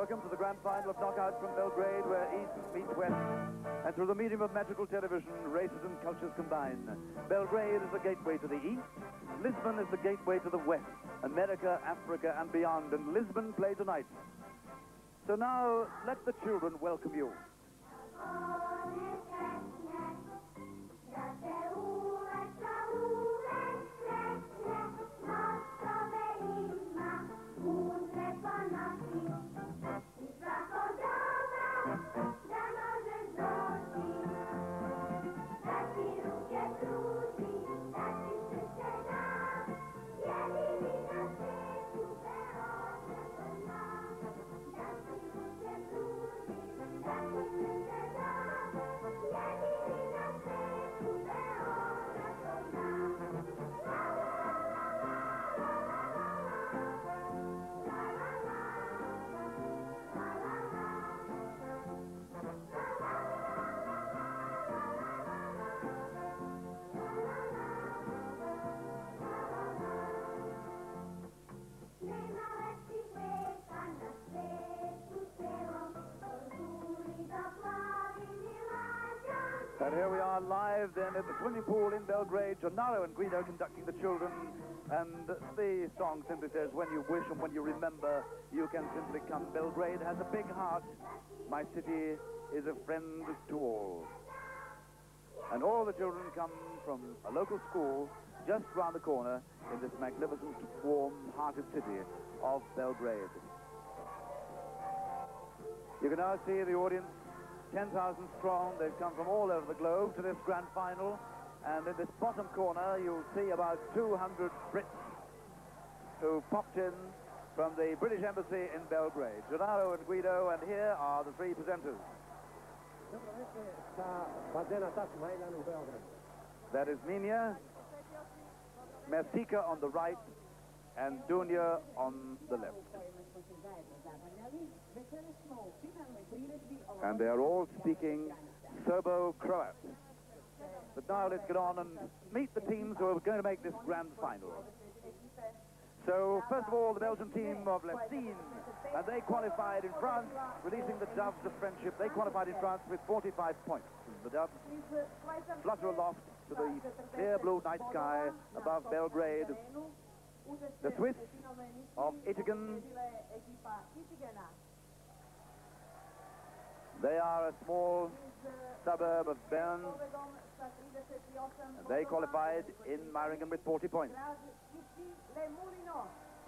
Welcome to the grand final of knockouts from Belgrade, where East meets West. And through the medium of metrical television, races and cultures combine. Belgrade is the gateway to the East. Lisbon is the gateway to the West. America, Africa, and beyond. And Lisbon play tonight. So now, let the children welcome you. And here we are live then at the swimming pool in Belgrade. Gennaro and Guido conducting the children. And the song simply says, when you wish and when you remember, you can simply come. Belgrade has a big heart. My city is a friend to all. And all the children come from a local school just round the corner in this magnificent, warm-hearted city of Belgrade. You can now see the audience, 10,000 strong. They've come from all over the globe to this grand final. And in this bottom corner, you'll see about 200 Brits who popped in from the British Embassy in Belgrade. Gennaro and Guido, and here are the three presenters. That is Nina, Mertika on the right, and Dunya on the left. And they're all speaking Serbo-Croat. But now let's get on and meet the teams who are going to make this grand final. So, first of all, the Belgian team of Lessines, and they qualified in France, releasing the doves of friendship. They qualified in France with 45 points. The doves flutter aloft to the clear blue night sky above Belgrade. The Swiss of Ittigen, they are a small suburb of Bern. They qualified in Meiringen with 40 points.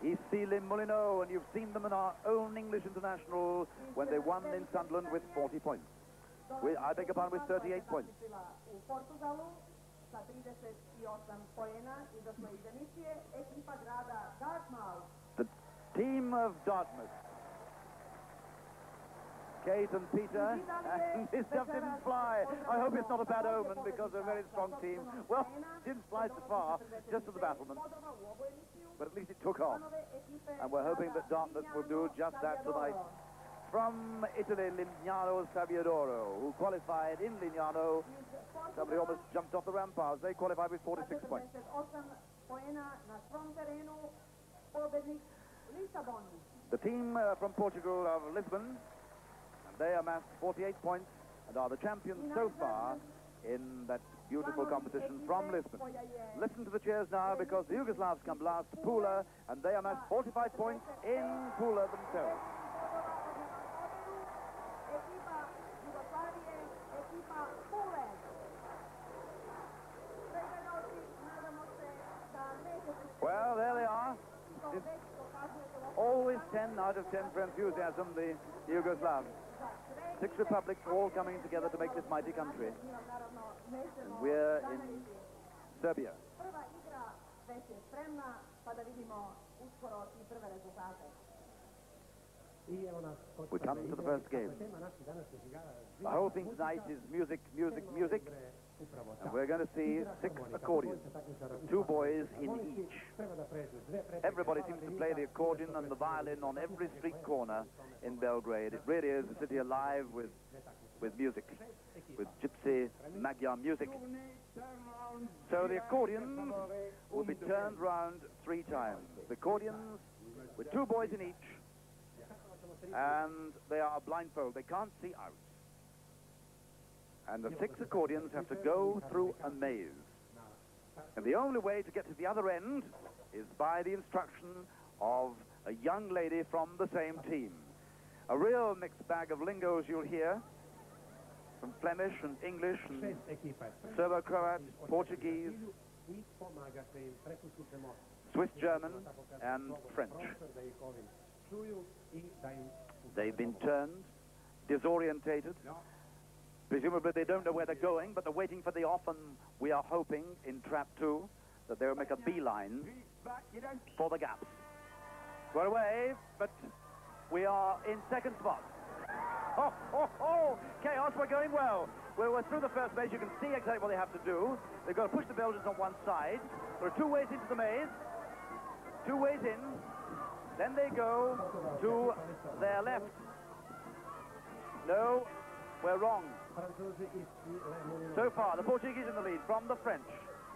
Issy-les-Moulineaux, and you've seen them in our own English international when they won in Sunderland with 40 points. I beg your pardon, with 38 points. The team of Dartmouth. Kate and Peter, and this just didn't fly. I hope it's not a bad omen because they're a very strong team. Well, didn't fly so far, just to the battlement. But at least it took off. And we're hoping that Dartmouth will do just that tonight. From Italy, Lignano Sabbiadoro, who qualified in Lignano. Somebody almost jumped off the ramparts. They qualified with 46 points. The team from Portugal of Lisbon, they amassed 48 points and are the champions so far in that beautiful competition from Lisbon. Listen to the cheers now because the Yugoslavs come last, Pula, and they amassed 45 points in Pula themselves. Well, there they are. It's always 10 out of 10 for enthusiasm, the Yugoslavs. 6 republics all coming together to make this mighty country. And we're in Serbia. We come to the first game. The whole thing tonight is music, music, music. And we're going to see 6 accordions, 2 boys in each. Everybody seems to play the accordion and the violin on every street corner in Belgrade. It really is a city alive with music, with gypsy Magyar music. So the accordions will be turned round 3 times. The accordions with 2 boys in each. and they are blindfold. They can't see out. And the 6 accordions have to go through a maze. And the only way to get to the other end is by the instruction of a young lady from the same team. A real mixed bag of lingos you'll hear, from Flemish and English and Serbo-Croat, Portuguese, Swiss German and French. They've been turned, disorientated. Presumably they don't know where they're going, but they're waiting for the off, and we are hoping in trap 2 that they'll make a beeline for the gaps. We're away, but we are in second spot. Oh, oh, oh! Chaos, we're going well. We're through the first maze. You can see exactly what they have to do. They've got to push the Belgians on one side. There are 2 ways into the maze. 2 ways in. Then they go to their left. No, we're wrong. So far, the Portuguese in the lead from the French.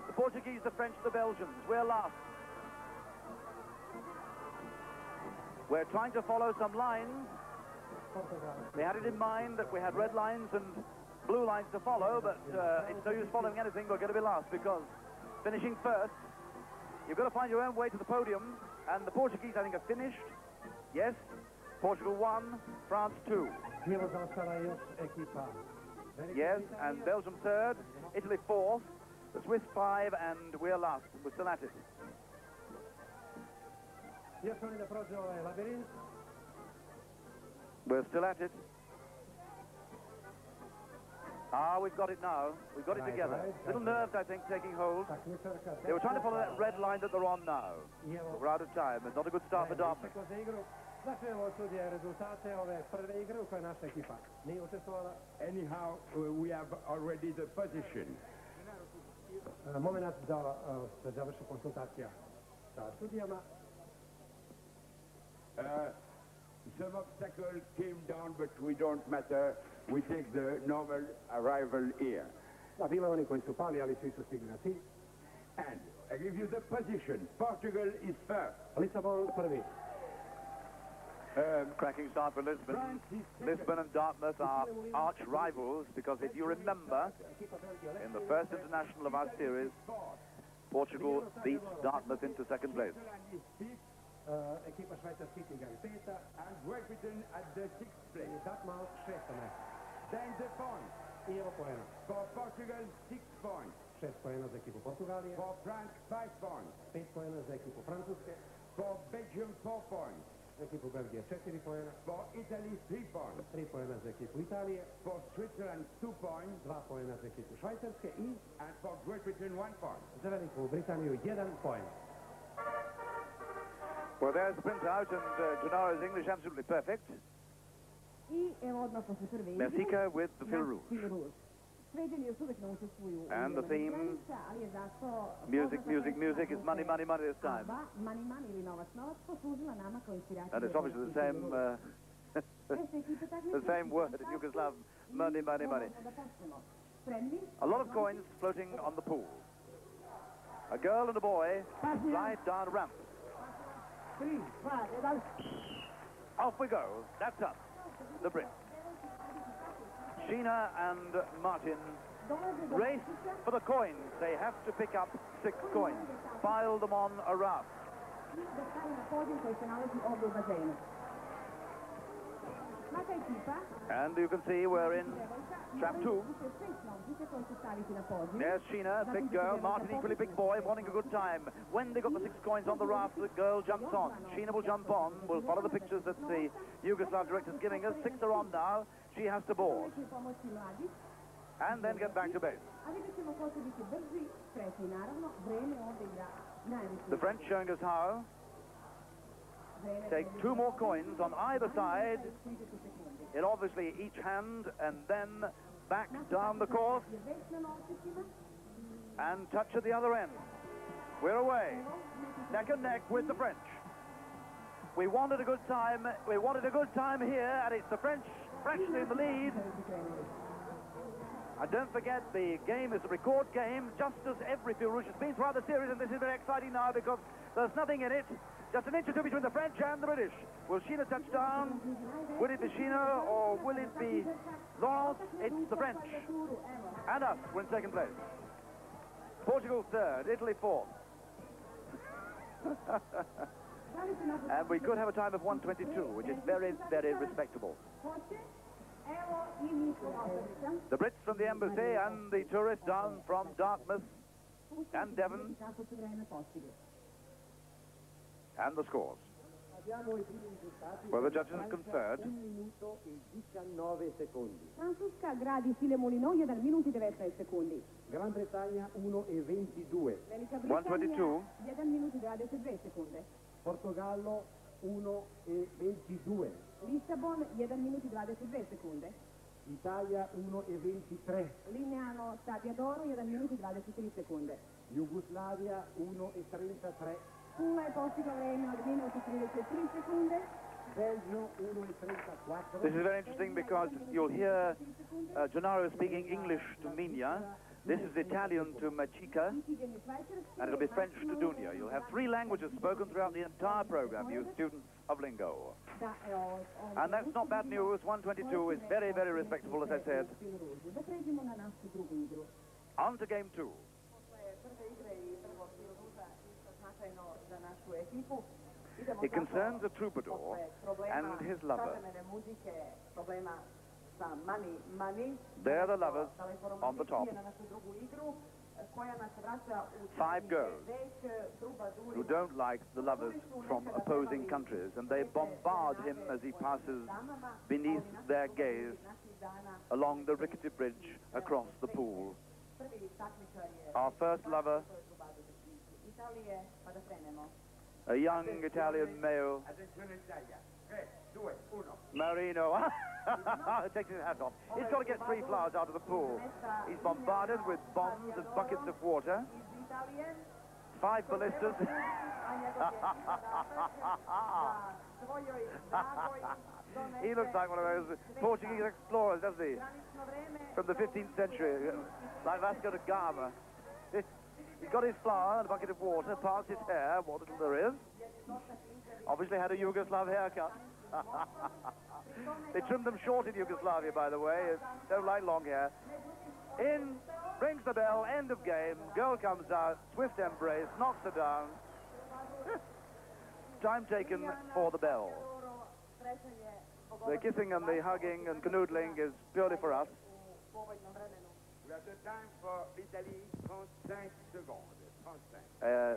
The Portuguese, the French, the Belgians. We're last. We're trying to follow some lines. They had it in mind that we had red lines and blue lines to follow, but it's no use following anything. We're going to be last because finishing first, you've got to find your own way to the podium, and the Portuguese, I think, have finished. Yes, Portugal 1, France 2. Yes, and Belgium 3rd, Italy 4th, the Swiss 5, and we're last. We're still at it. We're still at it. Ah, we've got it now. We've got it together. Little nerves, I think, taking hold. They were trying to follow that red line that they're on now. We're out of time. It's not a good start for Dartmouth. Anyhow, we have already the position. Moment da se završi konsultacija sa studijama. Some obstacle came down, but we don't matter. We take the normal arrival here. Da, bilo je oni koji su pali, ali svi su stigli na cilj. And I give you the position. Portugal is first. Lisabon prvi. Cracking start for Lisbon. Lisbon and Dartmouth are arch rivals because if you remember, in the first international of our series, Portugal beat Dartmouth into second place. Ekipa švajcarskih Ittigen peta. And Great Britain at the 6th place. Dartmouth šesto mjesto. Then the points. I evo poena. For Portugal, 6 points. 6 poena za ekipu Portugalije. For France, 5 points. 5 poena za ekipu Francuske. For Belgium, 4 points. Za ekipu Belgije 4 poena. For Italy, 3 points. 3 poena za ekipu Italije. For Switzerland, 2 points. 2 poena za ekipu Švajcarske i And for Great Britain, 1 point. za Veliku Britaniju 1 poen. Well, there's the printout, and Gennaro's English absolutely perfect. I evo odmah posle prve igre. Mexica with the fil rouge. Fil rouge. Šveđani još uvijek ne učestvuju u And the theme, ali je zato... music, music, music is money, money, money this time. Money, money ili novac, novac poslužila nama kao inspiracija. And it's obviously the same, the same word in Yugoslav, money, money, money. A lot of coins floating on the pool. A girl and a boy slide down a ramp. Off we go. That's up. The Brits. Sheena and Martin race for the coins. They have to pick up 6 coins. Pile them on a raft. And you can see we're in trap 2. There's Sheena, big girl, Martin, equally big boy, wanting a good time. When they got the 6 coins on the raft, the girl jumps on. Sheena will jump on. We'll follow the pictures that the Yugoslav director's giving us. 6 are on now. She has to board. And then get back to base. The French showing us how. Take 2 more coins on either side, in obviously each hand, and then back down the course, and touch at the other end. We're away, neck and neck with the French. We wanted a good time here, and it's the French in the lead. And don't forget, the game is a record game, just as every fil rouge has been throughout the series, and this is very exciting now because there's nothing in it. Just an inch or two between the French and the British. Will Sheena touch down? Will it be Sheena or will it be Lawrence? It's the French. And us, we're in second place. Portugal third, Italy fourth. And we could have a time of 1:22, which is very, very respectable. The Brits from the embassy and the tourists down from Dartmouth and Devon. And the scores. Well, the judges conferred. Francesca gradi Issy-les-Moulineaux, 1 minuto e 23 secondi. Gran Bretagna 1:22. 1:22. 1 minuto e 23 secondi. Portogallo 1:22. Lissabon, 1 minuto e 23 secondi. Italia 1:23. Lignano, Sabbiadoro, 1 minuto e 23 secondi. Jugoslavia 1:33. Pula e Portugal, 1 minuto e 33 secondi. Belgio 1:34. This is very interesting because you'll hear Gennaro speaking English to Mina. This is Italian to Machica, and it'll be French to Dunia. You'll have 3 languages spoken throughout the entire program, you students of lingo. And that's not bad news. 1:22 is very, very respectable, as I said. On to game 2. It concerns a troubadour and his lover. They're the lovers on the top. 5 girls who don't like the lovers from opposing countries, and they bombard him as he passes beneath their gaze along the rickety bridge across the pool. Our first lover, a young Italian male, Marino. Takes his hat off. He's got to get 3 flowers out of the pool. He's bombarded with bombs and buckets of water. 5 ballistas. He looks like one of those Portuguese explorers, doesn't he? From the 15th century, like Vasco da Gama. He's got his flower and a bucket of water, parts his hair, what little there is. Obviously had a Yugoslav haircut. They trimmed them short in Yugoslavia, by the way. Don't like long hair. In, rings the bell, end of game. Girl comes out, swift embrace, knocks her down. Time taken for the bell. The kissing and the hugging and canoodling is purely for us. We have the time for Italy,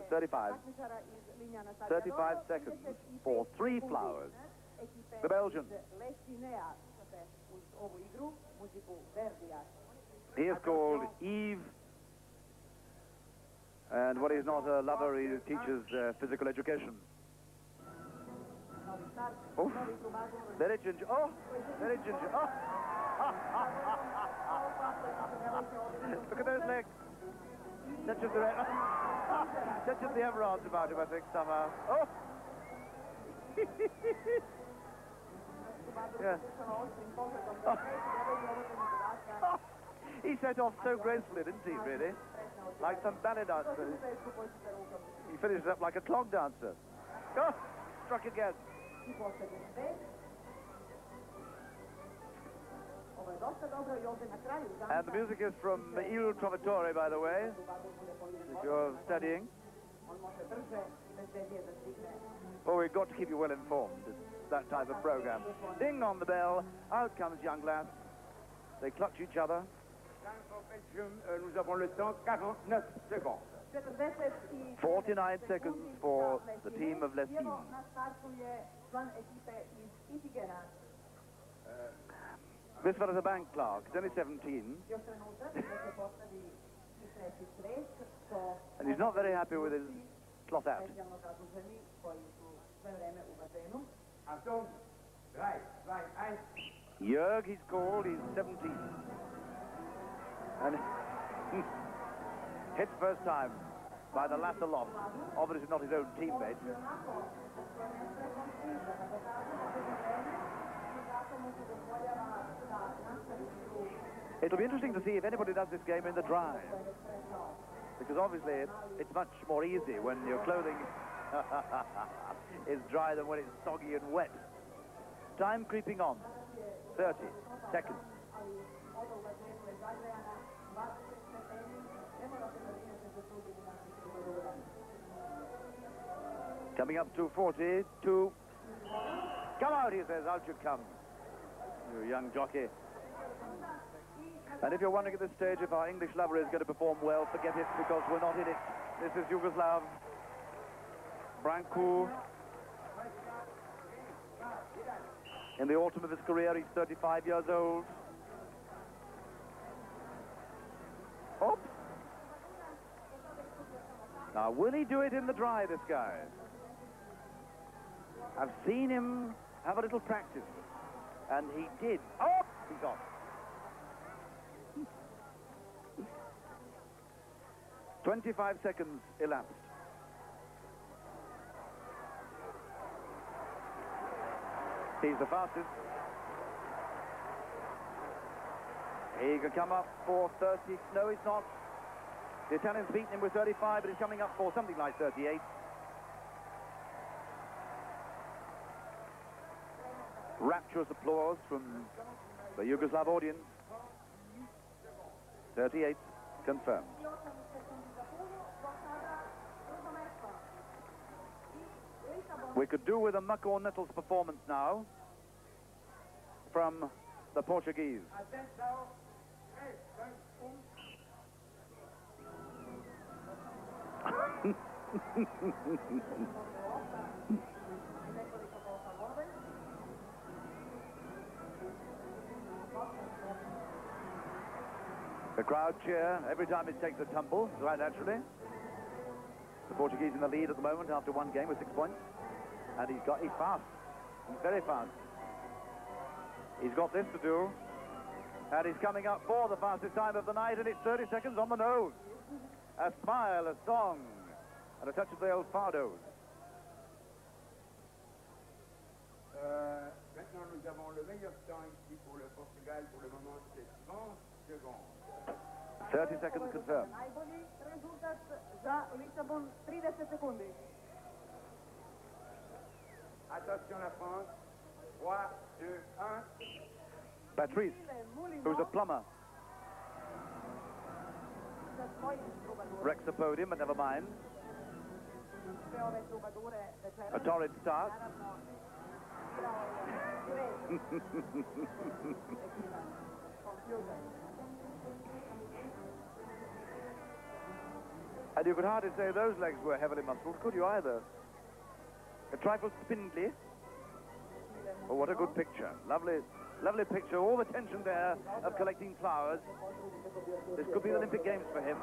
35 seconds. 35 seconds for 3 flowers. The Belgian. He is called Yves, and when he's not a lover, he teaches physical education. Oh, very ginger. Oh, very ginger. Oh. Look at those legs. Touches the emeralds about him, I think, somehow. Oh! Yeah. Oh. Oh. He set off so gracefully, didn't he, really? Like some ballet dancer. He finished up like a clog dancer. Oh! Struck again. And the music is from Il Trovatore, by the way, if you're studying. Well, we've got to keep you well informed. It's that type of program. Ding on the bell, out comes young lass. They clutch each other. Nous avons le temps, 49 secondes. 49 seconds for the team of Lessines. This fellow's a bank clerk. He's only 17. And he's not very happy with his cloth hat. Jörg, he's called. He's 17. And hit first time by the lass aloft. Obviously not his own teammate. It'll be interesting to see if anybody does this game in the drive. Because obviously it's much more easy when your clothing is dry than when it's soggy and wet. Time creeping on. 30 seconds. Coming up to 40, to... Come out, he says, out you come. You young jockey. And if you're wondering at this stage if our English lover is going to perform well, forget it, because we're not in it. This is Yugoslav Brancu. In the autumn of his career, he's 35 years old. Oops. Now, will he do it in the dry, this guy? I've seen him have a little practice, and he did. Oh, he's off. 25 seconds elapsed. He's the fastest. He can come up for 30. No, he's not. The Italian's beaten him with 35, but he's coming up for something like 38. Rapturous applause from the Yugoslav audience. 38 confirmed. We could do with a Muck or Nettles performance now from the Portuguese. The crowd cheer every time it takes a tumble, right naturally. The Portuguese in the lead at the moment after one game with 6 points. And he's fast. He's very fast. He's got this to do. And he's coming up for the fastest time of the night, and it's 30 seconds on the nose. A smile, a song, and a touch of the old fardos. Maintenant, nous avons le meilleur temps ici pour le Portugal. Pour le moment, c'est 30 secondes. 30 seconds confirmed. Najbolji rezultat za Lisabon 30 sekundi. Attention la France. 3, 2, 1. Patrice, who's a plumber, wrecks the podium, but never mind. A torrid start. And you could hardly say those legs were heavily muscled, could you either? A trifle spindly. Oh, what a good picture. Lovely, lovely picture. All the tension there of collecting flowers. This could be the Olympic Games for him.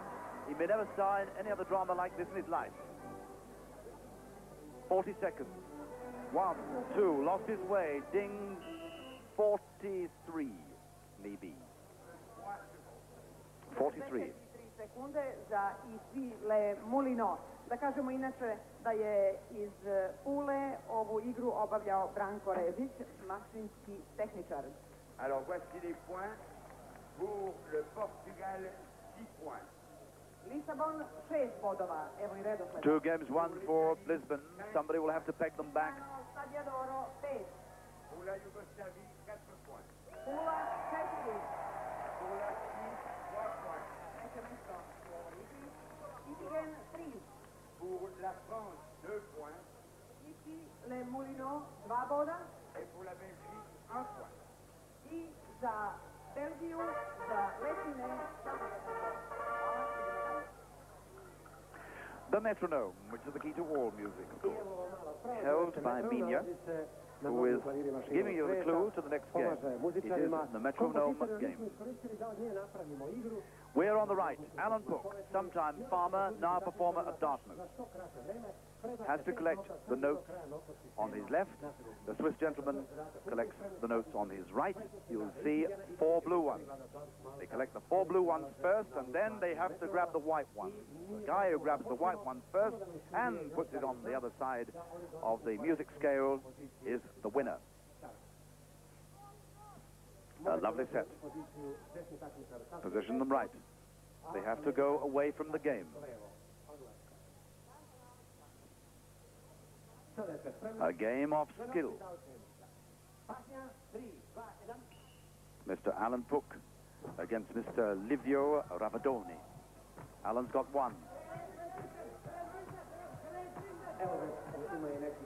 He may never star in any other drama like this in his life. 40 seconds. 1, 2, lost his way. Ding. 43, maybe. 43. Sekunde za Issy-les-Moulineaux. Da kažemo inače da je iz Pule ovu igru obavljao Branko Rezić, mašinski tehničar. Alors voici les points pour le Portugal, 6 points. Lisabon 6 bodova, evo i redosled. 2 games won for Lisbon. Somebody will have to peg them back. Sabbiadoro 5. Pour la Yougoslavie, 4 points. Pula 4. Pour la Suisse, 3 points. Ittigen 3. Pour la France, 2 points. Issy-les-Moulineaux 2 boda. Et pour la Belgique, 1 point. I za Belgiju, za Lessines. The metronome, which is the key to all music, of course. Held by Mina, who is giving you the clue to the next game. It is the metronome game. We're on the right. Alan Cook, sometime farmer, now performer at Dartmouth, has to collect the notes on his left. The Swiss gentleman collects the notes on his right. You'll see 4 blue ones. They collect the 4 blue ones first, and then they have to grab the white ones. The guy who grabs the white one first and puts it on the other side of the music scale is the winner. A lovely set. Position them right. They have to go away from the game. A game of skill. Mr. Alan Puck against Mr. Livio Ravadoni. Alan's got one.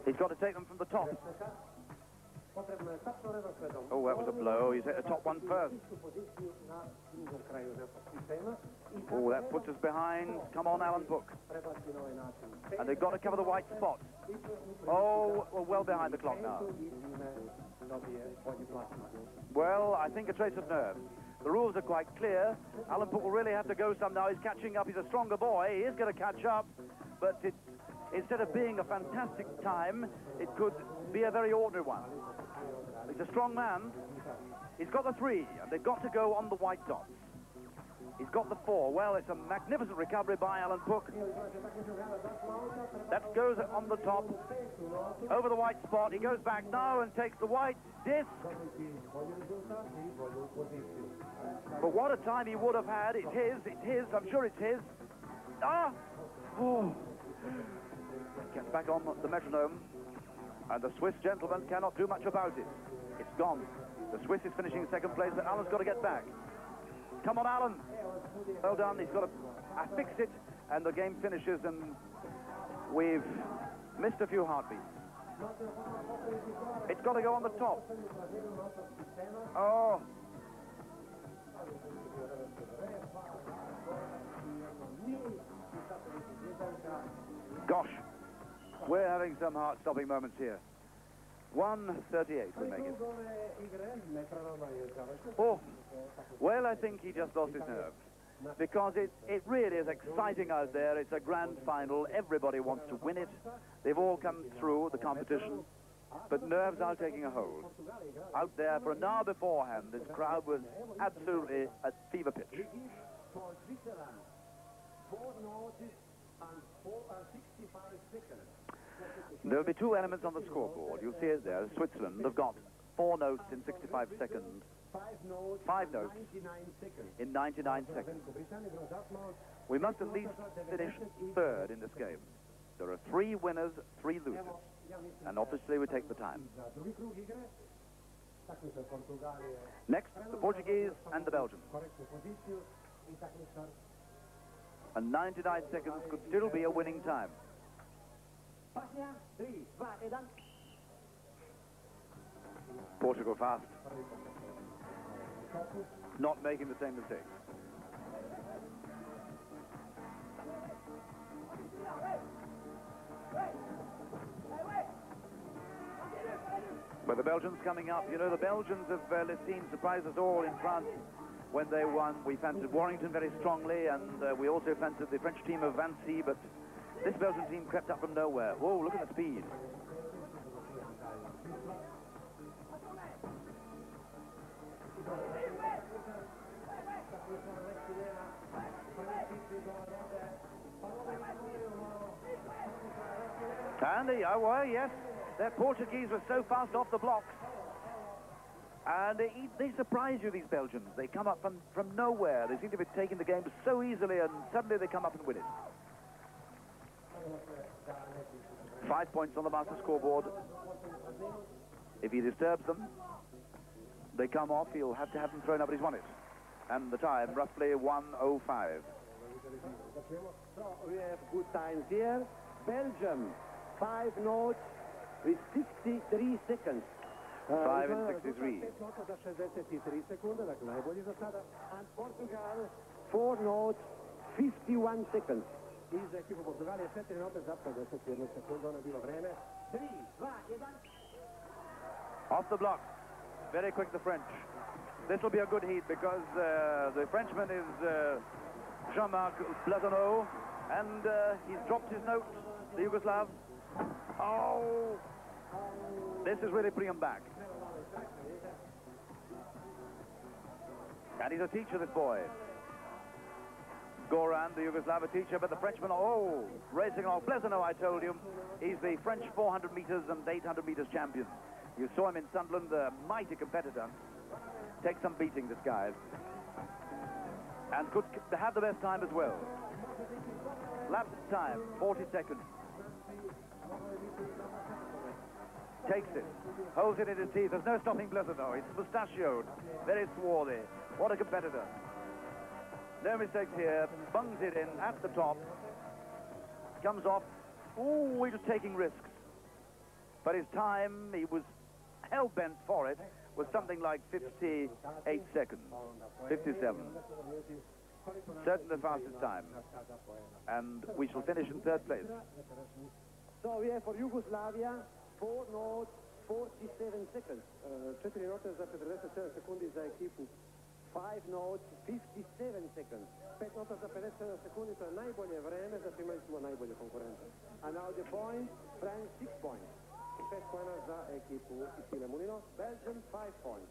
He's got to take them from the top. Oh, that was a blow. He's hit the top one first. Oh, that puts us behind. Come on, Alan Puck. And they've got to cover the white spot. Oh, we're well behind the clock now. Well, I think a trace of nerve. The rules are quite clear. Alan Puck will really have to go some now. He's catching up. He's a stronger boy. He is going to catch up. But instead of being a fantastic time, it could be a very ordinary one. He's a strong man. He's got the 3, and they've got to go on the white dots. He's got the 4. Well, it's a magnificent recovery by Alan Puck. That goes on the top, over the white spot. He goes back now and takes the white disc. But what a time he would have had. It's his, I'm sure it's his. Ah! Oh! Gets back on the metronome, and the Swiss gentleman cannot do much about it. It's gone. The Swiss is finishing second place, but Alan's got to get back. Come on, Alan. Well done. He's got to fix it, and the game finishes, and we've missed a few heartbeats. It's got to go on the top. Oh. Gosh, we're having some heart-stopping moments here. 1:38 we make it. Oh, well, I think he just lost his nerve. Because it really is exciting out there. It's a grand final. Everybody wants to win it. They've all come through the competition. But nerves are taking a hold. Out there for an hour beforehand, this crowd was absolutely at fever pitch. There'll be 2 elements on the scoreboard. You'll see it there. Switzerland have got 4 notes in 65 seconds. 5 notes in 99 seconds. We must at least finish 3rd in this game. There are 3 winners, 3 losers. And obviously we take the time. Next, the Portuguese and the Belgians. And 99 seconds could still be a winning time. Portugal fast. Not making the same mistakes. But the Belgians coming up. You know, the Belgians of Lessines surprised us all in France when they won. We fancied Warrington very strongly, and we also fancied the French team of Vancy, but this Belgian team crept up from nowhere. Whoa, look at the speed. And well, yes, their Portuguese were so fast off the blocks. And they surprise you, these Belgians. They come up from nowhere. They seem to be taking the game so easily, and suddenly they come up and win it. 5 points on the master scoreboard. If he disturbs them, they come off. He'll have to have them thrown up, but he's won it. And the time, roughly 1:05. So we have good times here. Belgium, 5 notes with 63 seconds. 5 and 63. And Portugal, 4 notes, 51 seconds. Off the block. Very quick, the French. This will be a good heat because the Frenchman is Jean-Marc Blasonneau, and he's dropped his note, the Yugoslav. Oh! This is really putting him back. And he's a teacher, this boy. Goran, the Yugoslav, a teacher, but the Frenchman, oh, racing along. Blasonneau, I told you, he's the French 400 meters and 800 meters champion. You saw him in Sunderland, a mighty competitor. Takes some beating, this guy. And could have the best time as well. Lap time, 40 seconds. Takes it, holds it in his teeth. There's no stopping Blessino. It's mustachioed, very swarthy. What a competitor. No mistakes here. Bungs it in at the top. Comes off. Ooh, he was taking risks. But his time, he was hell-bent for it, was something like 58 seconds. 57. Certainly the fastest time. And we shall finish in third place. So we have for Yugoslavia 4 notes, 47 seconds. 4 note za 47 sekundi za ekipu. 5 notes, 57 seconds. 5 nota za 57 sekundi, to je najbolje vreme, zato imali smo najbolje konkurente. A now the point, France 6 points. 5 poena za ekipu Issy-les-Moulineaux. Belgium 5 points.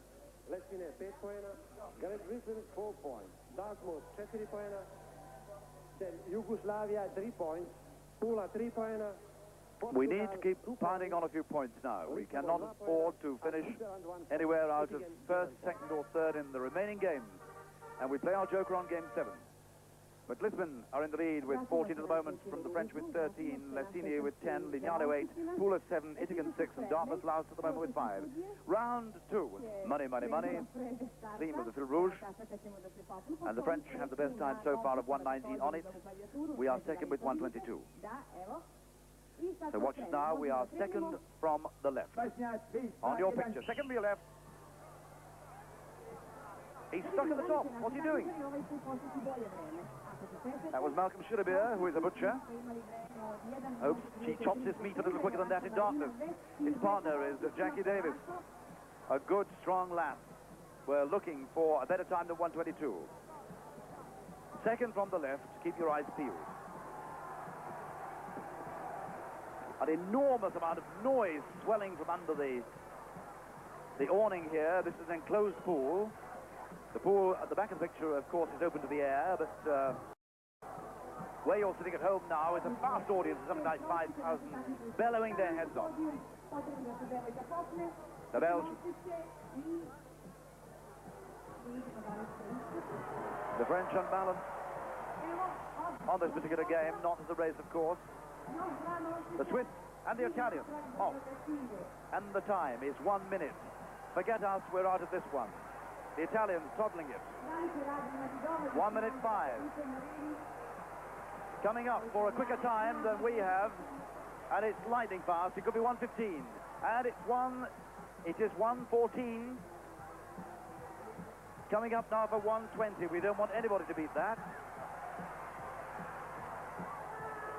Lessines 5 poena. Great Britain 4 points. Dartmouth 4 poena. Then Yugoslavia 3 points. Pula 3 poena. We need to keep piling on a few points now. We cannot afford to finish anywhere out of first, second or third in the remaining games. And we play our joker on game 7. But Lisbon are in the lead with 14 at the moment, from the French with 13, Lessines with 10, Lignano 8, Pula 7, Ittigen 6, and Dartmouth last at the moment with 5. Round 2. Money, money, money. Theme of the film Rouge. And the French have the best time so far of 1:19 on it. We are second with 1:22. So watch us now. We are second from the left. On your picture, second from your left. He's stuck at the top. What's he doing? That was Malcolm Schillebeer, who is a butcher. Hopes he chops his meat a little quicker than that in Dartmouth. His partner is Jackie Davis. A good, strong lap. We're looking for a better time than 1:22. Second from the left. Keep your eyes peeled. An enormous amount of noise swelling from under the awning here. This is an enclosed pool. The pool at the back of the picture, of course, is open to the air, but where you're sitting at home now is a vast audience of something like 5,000 bellowing their heads off. The Belgians. The French unbalanced on this particular game, not as a race, of course. The Swiss and the Italians off. And the time is 1 minute. Forget us, we're out of this one. The Italians toddling it. 1 minute 5. Coming up for a quicker time than we have. And it's lightning fast. It could be 1:15. And it is 1:14. Coming up now for 1:20. We don't want anybody to beat that.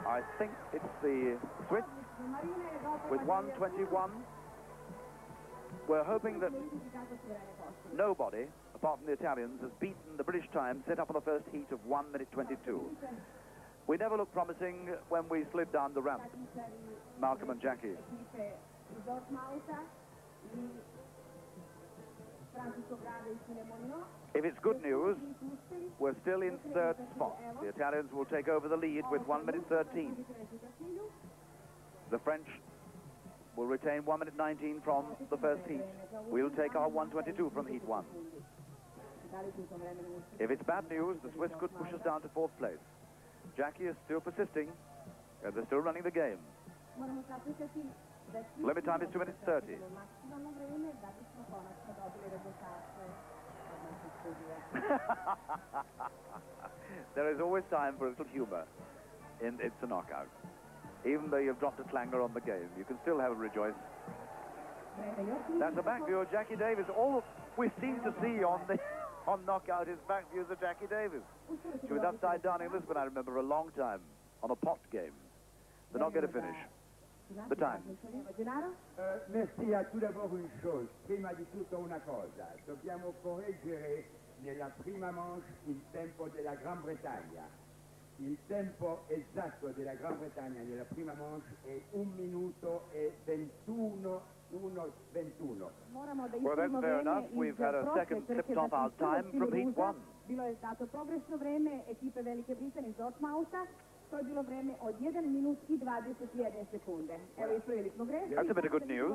I think it's the Swiss with 1:21. We're hoping that nobody, apart from the Italians, has beaten the British time set up on the first heat of 1 minute 22. We never looked promising when we slid down the ramp, Malcolm and Jackie. If it's good news, we're still in third spot. The Italians will take over the lead with 1 minute 13. The French will retain 1 minute 19 from the first heat. We'll take our 1:22 from heat 1. If it's bad news, the Swiss could push us down to fourth place. Jackie is still persisting, and they're still running the game. Limit time is 2 minutes 30. There is always time for a little humor in It's a Knockout. Even though you've dropped a clanger on the game, you can still have a rejoice. That's a back view of Jackie Davis. All we seem to see on Knockout is back views of Jackie Davis. She was upside down in Lisbon, I remember, a long time on a pot game. They're not going to finish. The time. Merci. A tout d'abord une chose, prima di tutto una cosa. Dobbiamo correggere nella prima manche il tempo della Gran Bretagna. Il tempo esatto della Gran Bretagna nella prima manche è 1 minuto e 21. Well, that's fair enough. We've had a second slipped off our time from heat 1. Bilo je dato pogrešno vreme ekipe Velike Britanije iz Dartmoutha. To je bilo vreme od 1 minut i 21 sekunde. Evo, ispravili smo grešku. That's a bit of good news.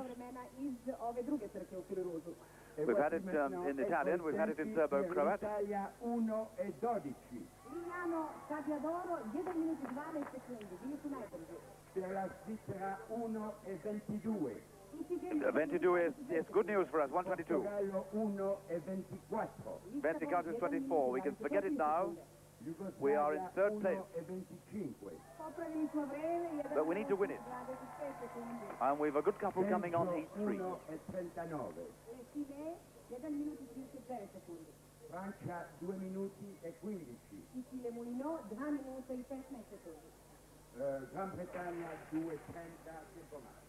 Iz ove druge trke u Rouge. We've had it in Italian, we've had it in Serbo-Croat. Italia 1:12. Lignano, Sabbiadoro, 1 minut i 12 sekunde. Bili su najbrži. Per la Svizzera 1:22. 22 is good news for us, 122. Portogallo 1:24. 24 is 24. We can forget it now. We are in third place. 1:25. But we need to win it. And we've a good couple coming on 8-3. 1:39. Francia 2 minuti e 15. Issy-les-Moulineaux 2 minuti e 15 secondi. Gran Bretagna 2:30 tempo massimo.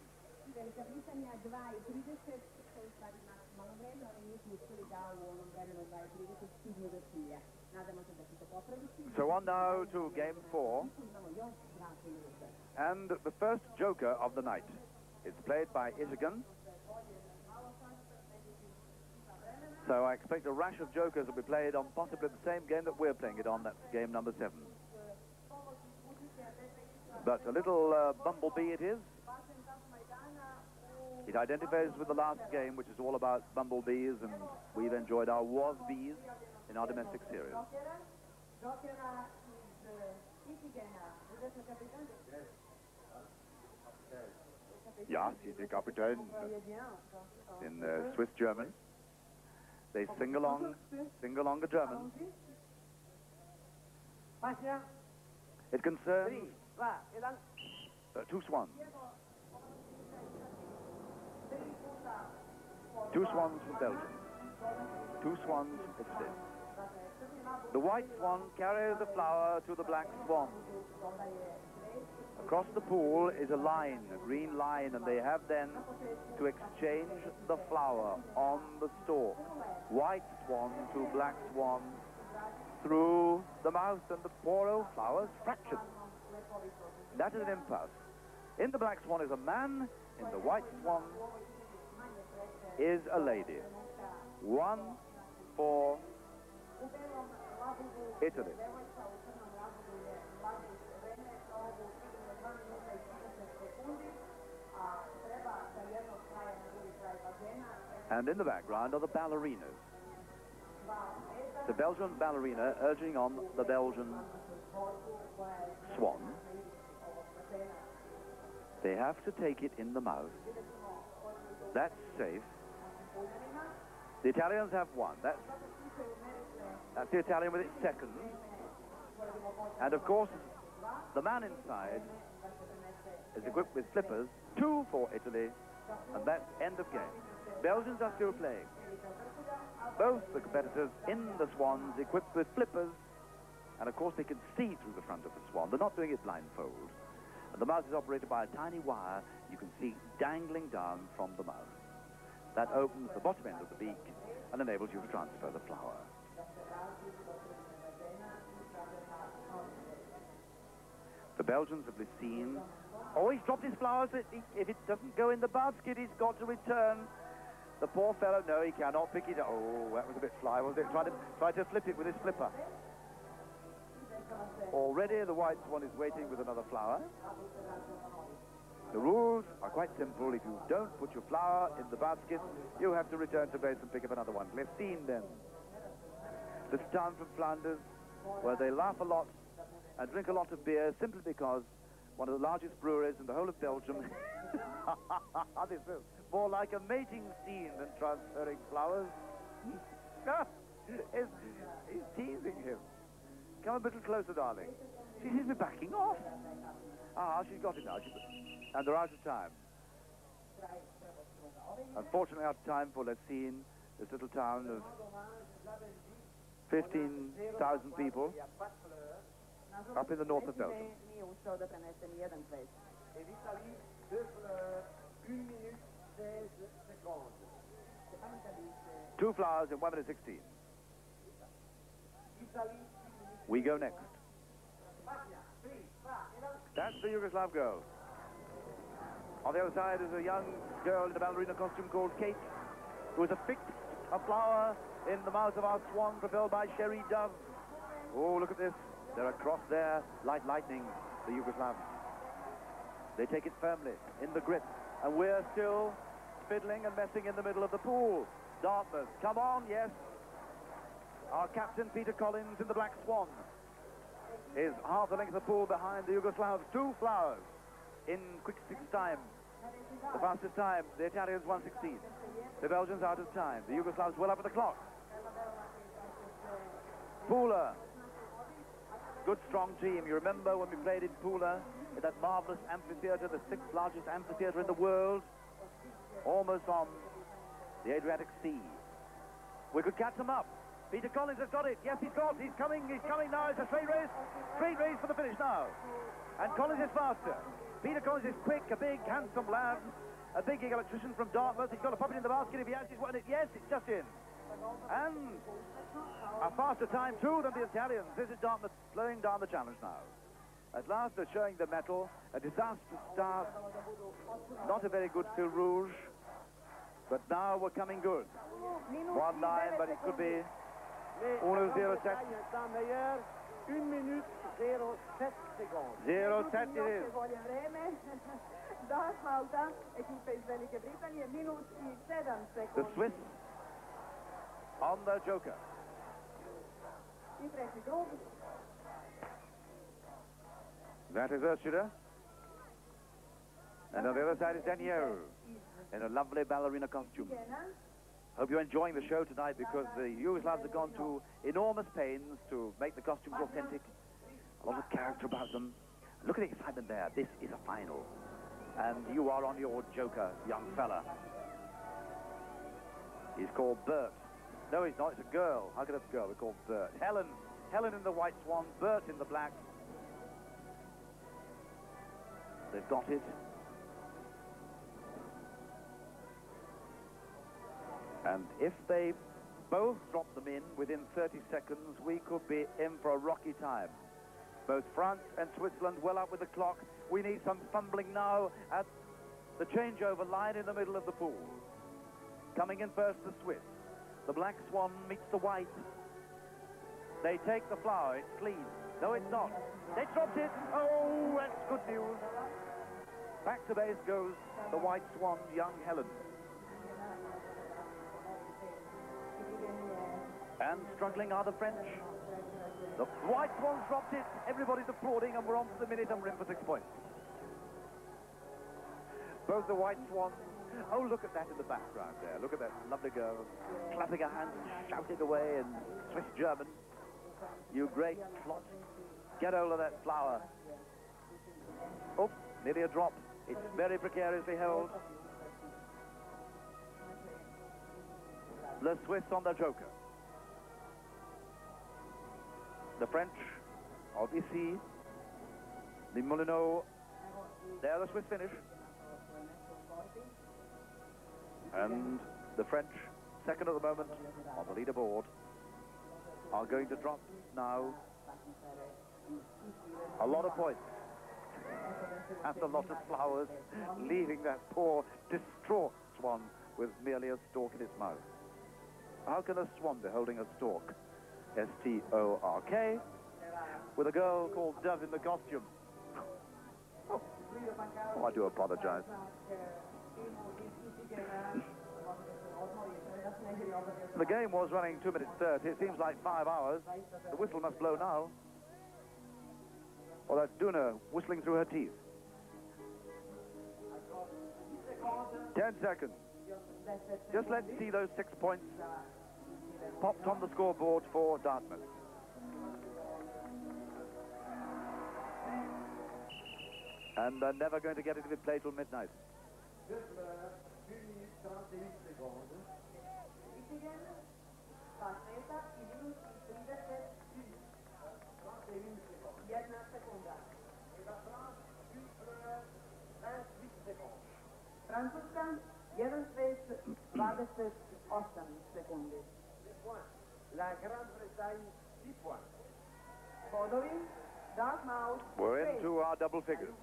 Velika Britanija 2:30, to je u stvari maksimalno vreme, ali mi smo uspjeli da u onom vremenu 2:30 stignu do cilja. Nadamo se da će se popraviti. So on now to game 4. Imamo još 2 minuta. And the first joker of the night is played by Ittigen. So I expect a rash of jokers will be played on possibly the same game that we're playing it on. That's game number 7. But a little Bumble Bee it is. It identifies with the last game, which is all about bumblebees, and we've enjoyed our was bees in our domestic series. Ja, he's the captain in Swiss German. They sing along the German. It concerns 2 swans. 2 swans from Belgium. 2 swans from Italy. The white swan carries the flower to the black swan. Across the pool is a line, a green line, and they have then to exchange the flower on the stalk. White swan to black swan through the mouth, and the poor old flower's fractured. That is an impasse. In the black swan is a man, in the white swan is a lady. 1 for Italy. And in the background are the ballerinas. The Belgian ballerina urging on the Belgian swan. They have to take it in the mouth. That's safe. The Italians have 1. That's the Italian with its second. And of course, the man inside is equipped with flippers. 2 for Italy, and that's end of game. Belgians are still playing. Both the competitors in the swans equipped with flippers, and of course they can see through the front of the swan. They're not doing it blindfold. And the mouth is operated by a tiny wire you can see dangling down from the mouth. That opens the bottom end of the beak and enables you to transfer the flower. The Belgians of Lessines. Oh, he's dropped his flowers. If it doesn't go in the basket, he's got to return. The poor fellow, no, he cannot pick it up. Oh, that was a bit sly, wasn't it? Try to flip it with his flipper. Already the white swan is waiting with another flower. The rules are quite simple. If you don't put your flower in the basket, you have to return to base and pick up another one. Lessines then. This town from Flanders, where they laugh a lot and drink a lot of beer simply because one of the largest breweries in the whole of Belgium. This is more like a mating scene than transferring flowers. He's teasing him. Come a little closer, darling. She seems to be backing off. Ah, she's got it now. And they're out of time. Unfortunately, out of time for Lessines, this little town of 15,000 people up in the north of Belgium. Nije uspeo da prenese ni jedan ples. Two flowers in 1 minute 16. We go next. That's the Yugoslav girl. On the other side is a young girl in a ballerina costume called Kate, who has affixed a flower in the mouth of our swan propelled by Sherry Dove. Oh, look at this. They're across there like lightning, the Yugoslavs. They take it firmly in the grip, and we're still fiddling and messing in the middle of the pool. Dartmouth, come on, yes. Our captain, Peter Collins, in the Black Swan, is half the length of the pool behind the Yugoslavs. Two flowers in quick time. The fastest time, the Italians 1:16. The Belgians out of time. The Yugoslavs well up at the clock. Pula. Good strong team. You remember when we played in Pula, in that marvelous amphitheater, the 6th largest amphitheater in the world, almost on the Adriatic Sea. We could catch them up. Peter Collins has got it. Yes, he's coming now. It's a straight race for the finish now. And Collins is faster. Peter Collins is quick, a big, handsome lad, a big electrician from Dartmouth. He's got to pop it in the basket if he has. He's won it. Yes, it's just in. And a faster time, too, than the Italians. This is Dartmouth slowing down the challenge now. At last, they're showing the mettle. A disastrous start. Not a very good Fil Rouge. But now we're coming good. 1-9, but it could be 1-0 set. 1 minute 07 secondi. 0-7 it is. Volja vreme. Dartmoutha, ekipa iz Velike Britanije, minut I 7 The sekundi. Swiss on the joker. I treći krug. That is Ursula. And on the other side is Danielle in a lovely ballerina costume. Hope you're enjoying the show tonight because the Yugoslavs have gone to enormous pains to make the costumes authentic. A lot of character about them. Look at the excitement there. This is a final. And you are on your joker, young fella. He's called Bert. No, he's not. It's a girl. How could a girl be called Bert? Helen in the white swan, Bert in the black. They've got it. And if they both drop them in within 30 seconds, we could be in for a rocky time. Both France and Switzerland well up with the clock. We need some fumbling now at the changeover line in the middle of the pool. Coming in first, the Swiss. The black swan meets the white. They take the flower. It's clean. No, it's not. They dropped it. Oh, that's good news. Back to base goes the white swan, young Helen. And struggling are the French. The white swan's dropped it. Everybody's applauding, and we're on to the minute, and we're in for 6 points. Both the white swans. Oh, look at that in the background there. Look at that lovely girl clapping her hands, shouting away in Swiss German. You great plot. Get hold of that flower. Oh, nearly a drop. It's very precariously held. The Swiss on the joker. The French of Issy-les-Moulineaux. There the Swiss finish. And the French, second at the moment on the leaderboard, are going to drop now a lot of points. And a lot of flowers, leaving that poor, distraught swan with merely a stalk in its mouth. How can a swan be holding a stalk? S-T-O-R-K, with a girl called Dove in the costume. Oh, I do apologize. The game was running 2 minutes 30. It seems like 5 hours. The whistle must blow now. Or that's Duna whistling through her teeth. 10 seconds. Just let's see those 6 points popped on the scoreboard for Dartmouth. And they're never going to get it if it played till midnight. Francuska, 1:28 sekundi. La Grande-Bretagne, 10 points. Bodovi, Dartmouth, We're into our double figures.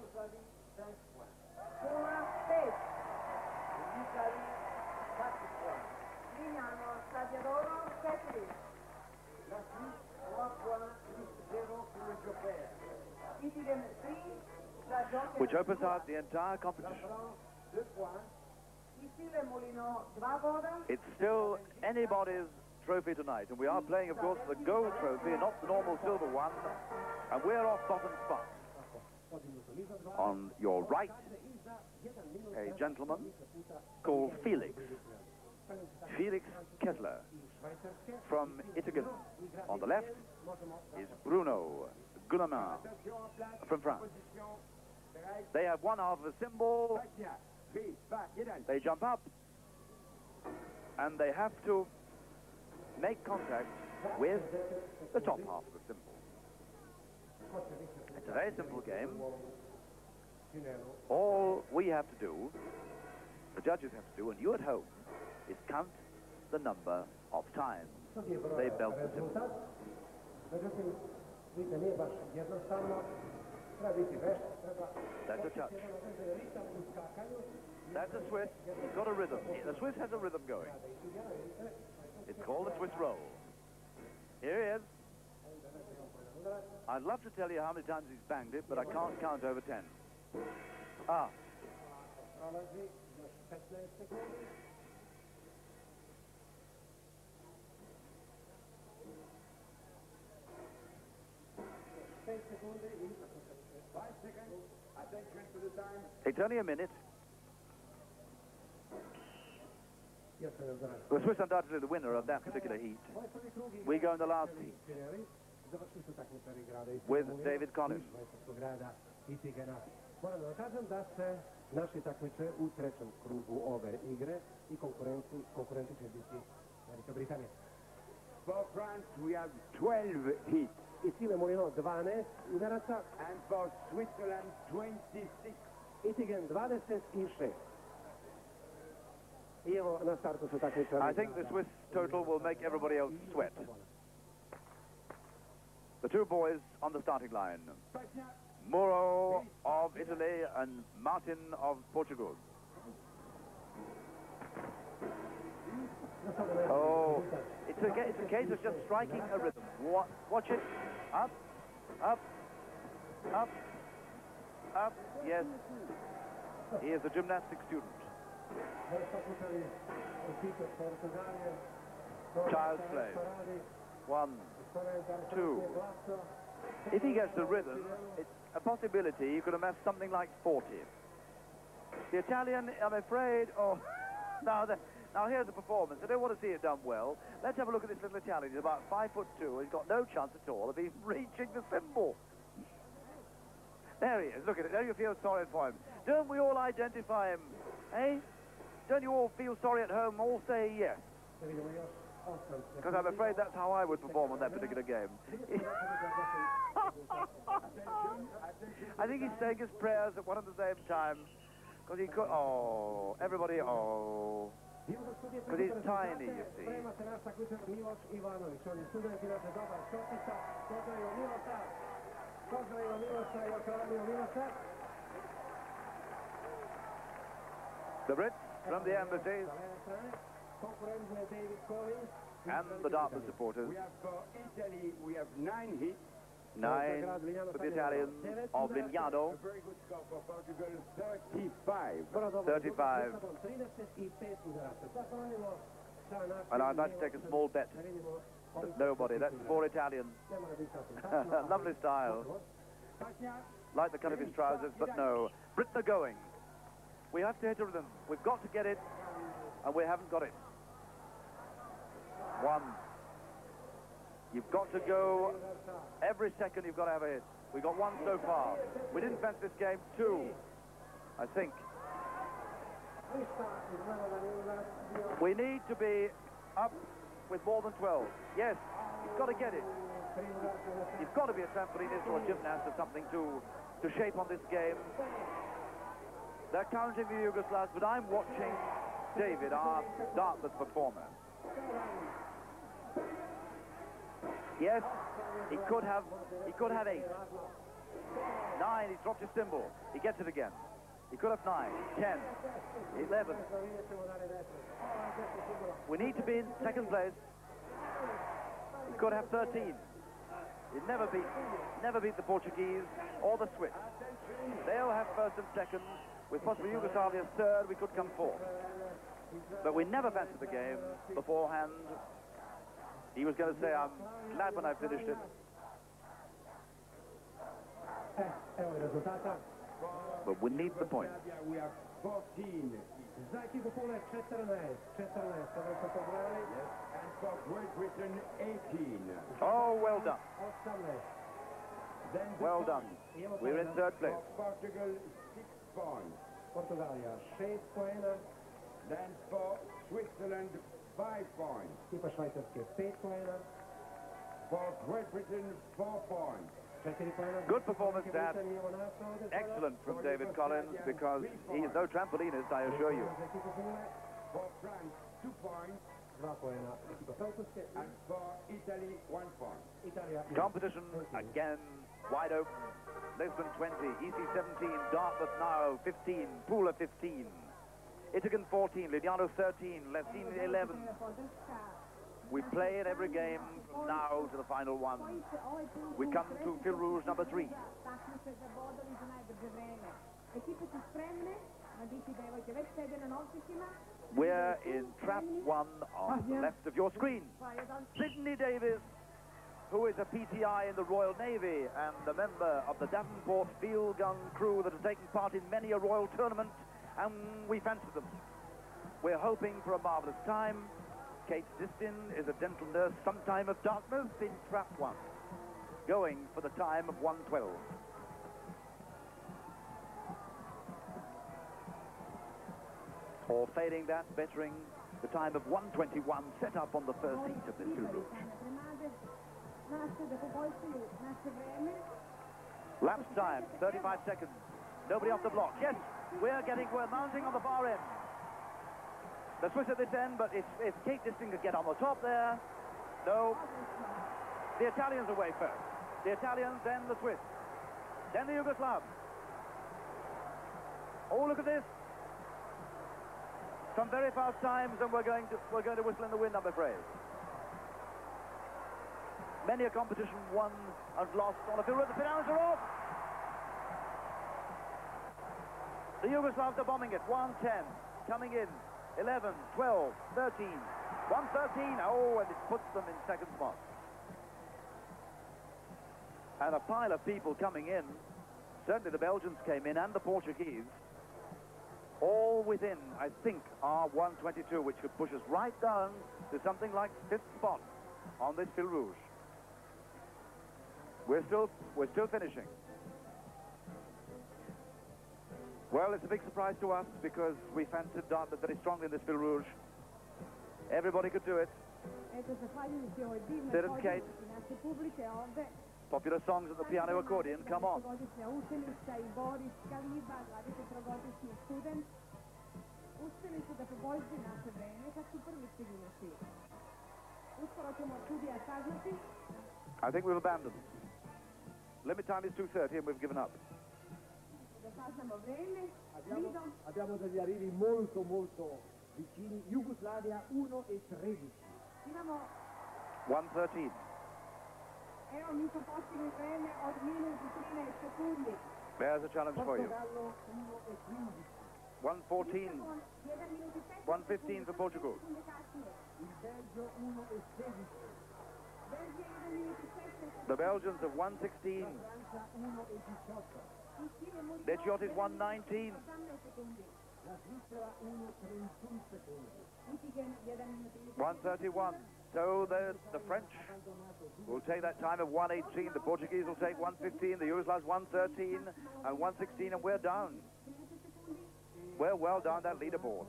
Pula, 5. L'Italie, 4 points. Lignano, Sabbiadoro, 7. La Suisse, 3 points, plus 0 pour le Joker. Ittigen, 3. La Joker, Which opens up the entire competition. France, 2 points. Issy-les-Moulineaux, 2 boda. It's still anybody's trophy tonight, and we are playing, of course, the gold trophy, not the normal silver one, and we're off bottom spot. On your right, a gentleman called Felix Kessler from Ittigen. On the left is Bruno Guillemin from France. They have one half of a cymbal. They jump up and they have to make contact with the top half of the cymbal. It's a very simple game. All we have to do, the judges have to do, and you at home, is count the number of times they belt the cymbal. That's a touch. That's a Swiss. He's got a rhythm. The Swiss has a rhythm going. It's called the Swiss roll. Here he is. I'd love to tell you how many times he's banged it, but I can't count over 10. Ah. It's only a minute. The Swiss undoubtedly the winner of that particular heat. We go in the last heat with David Collins. Moram da kažem da se naši takmiče u trećem krugu ove igre i konkurenti će biti Velika Britanija. For France, we have 12 hits. Issy-les-Moulineaux 12 udaraca. And for Switzerland, 26. Ittigen 26. I evo na startu su takmičari. I think the Swiss total will make everybody else sweat. The two boys on the starting line. Muro of Italy and Martin of Portugal. Oh, it's a case of just striking a rhythm. Watch it. Up, up, up, up. Yes. He is a gymnastics student. Child's play. 1, 2. If he gets the rhythm, it's a possibility he could amass something like 40. The Italian, I'm afraid, now here's the performance. I don't want to see it done well. Let's have a look at this little Italian. He's about 5'2". He's got no chance at all of even reaching the cymbal. There he is. Look at it. Don't you feel sorry for him? Don't we all identify him? Eh? Don't you all feel sorry at home? All say yes. Because I'm afraid that's how I would perform on that particular game. I think he's saying his prayers at one and the same time. Because he could... Oh, everybody... Oh... Because he's tiny, you see. The Brits from the embassies and the Dartmouth supporters. We have for Italy, we have 9 hits. 9 for the Italians of Lignano. A very good score for Portugal, 35. 35. And I'd like to take a small bet. There's nobody. That's 4 Italians. Lovely style. Like the cut of his trousers, but no. Britain are going. We have to hit a rhythm. We've got to get it, and we haven't got it. 1. You've got to go every second. You've got to have a hit. We got 1 so far. We didn't fence this game. 2, I think. We need to be up with more than 12. Yes, you've got to get it. You've got to be a trampolinist or a gymnast or something to shape on this game. They're counting the Yugoslavs, but I'm watching David, our Dartmouth performer. Yes, he could have 8. 9, he's dropped his cymbal. He gets it again. He could have 9, 10, 11. We need to be in second place. He could have 13. He'd never beat the Portuguese or the Swiss. They'll have first and second. With possibly Yugoslavia's third, we could come 4th. But we never fancied the game beforehand. He was going to say, I'm glad when I finished it. But we need the point. We have 14. За екипу Пуле 14. 14, to był pobrali. Yes. And for Great Britain, 18. Oh, well done. 18. Then the Well done. points We're in third place. for Portugal, 6 points. Portugalia 6 poena. Then for Switzerland, 5 points. Ekipa Švajcarske 5 poena. For Great Britain, 4 points. 4 poena. Good performance, Dad. Excellent from David Collins, because he's no trampolinist, I assure you. Za ekipu Pule For France, 2 points. 2 poena. Ekipa Francuske. And for Italy, 1 point. Italija. Competition again wide open. Lisbon 20, EC 17, Dartmouth now 15, Pula 15, Ittigen 14, Lignano 13, Lessines 11. We play in every game from now to the final one. We come to Fil Rouge number 3. We're in trap 1 on the left of your screen. Sidney Davis, who is a PTI in the Royal Navy and a member of the Davenport field gun crew that has taken part in many a Royal tournament, and we fancy them. We're hoping for a marvellous time. Kate Distin is a dental nurse sometime of Dartmouth in trap 1, going for the time of 1:12. Or failing that, bettering the time of 1:21 set up on the first heat of this field. Lapse time, 35 seconds. Nobody off the block. Yes, we're mounting on the far end. The Swiss at this end, but if Kate Distin could get on the top there, no. The Italians away first. The Italians, then the Swiss. Then the Yugoslavs. Oh, look at this. Some very fast times, and we're going to whistle in the wind, I'm afraid. Many a competition won and lost on a field. The penalties are off. The Yugoslavs are bombing it. 1:10 coming in. 11, 12, 13, 1:13. Oh, and it puts them in second spot. And a pile of people coming in. Certainly the Belgians came in, and the Portuguese. All within, I think, our 1:22, which could push us right down to something like 5th spot on this Fil Rouge. We're still finishing. Well, it's a big surprise to us because we fancied Dartmouth very strongly in this Fil Rouge. Everybody could do it. Sid and Kate. Popular songs at the piano accordion, come on. I think we've abandoned. Limit time is 2:30 and we've given up. Abbiamo degli arrivi molto vicini. Jugoslavia 1:13. 1:13. There's a challenge for you. Portogallo 1:15. 1:14. 1:15 for Portugal. Il Belgio 1:16. The Belgians have 1:16. Francia 1:18. Their shot is 1:19. La Svizzera 1:31 secondi. 1:31. So the French will take that time of 1:18. The Portuguese will take 1:15. The Yugoslavs 1:13 and 1:16, and we're down. We're well down that leaderboard.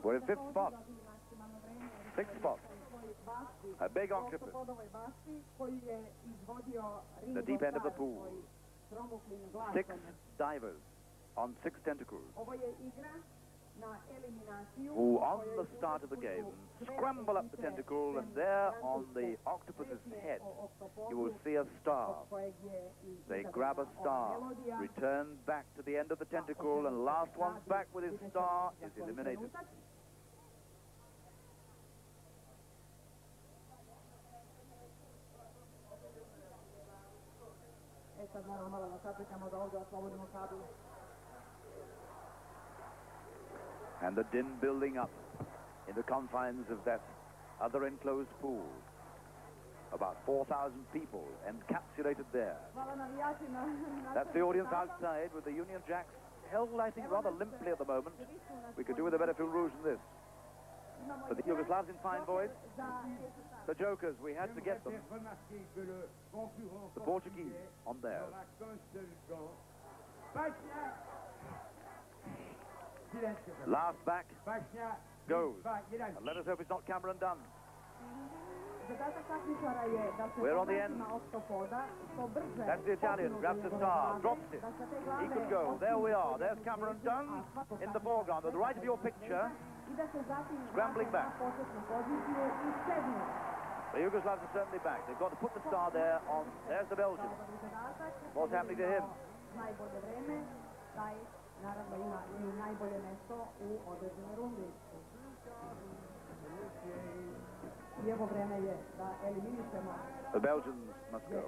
We're in 5th spot. 6th spot. A big Octopus. The deep end of the pool. 6 divers on 6 tentacles, who on the start of the game scramble up the tentacle, and there on the octopus's head you will see a star. They grab a star, return back to the end of the tentacle, and last one back with his star is eliminated. And the din building up in the confines of that other enclosed pool. About 4,000 people encapsulated there. Hvala navijačima. That's the audience outside with the Union Jacks held, I think, rather limply at the moment. We could do with a better Rouge than this. But the Yugoslavs in fine voice. The Jokers, we had to get them. The Portuguese on theirs. Last back goes. And let us hope it's not Cameron Dunn. We're on the end. That's the Italian, grabs the star, drops it. He could go. There we are. There's Cameron Dunn in the foreground. At the right of your picture, scrambling back. The Yugoslavs are certainly back. They've got to put the star there on. There's the Belgian. What's happening to him? The Belgians must go.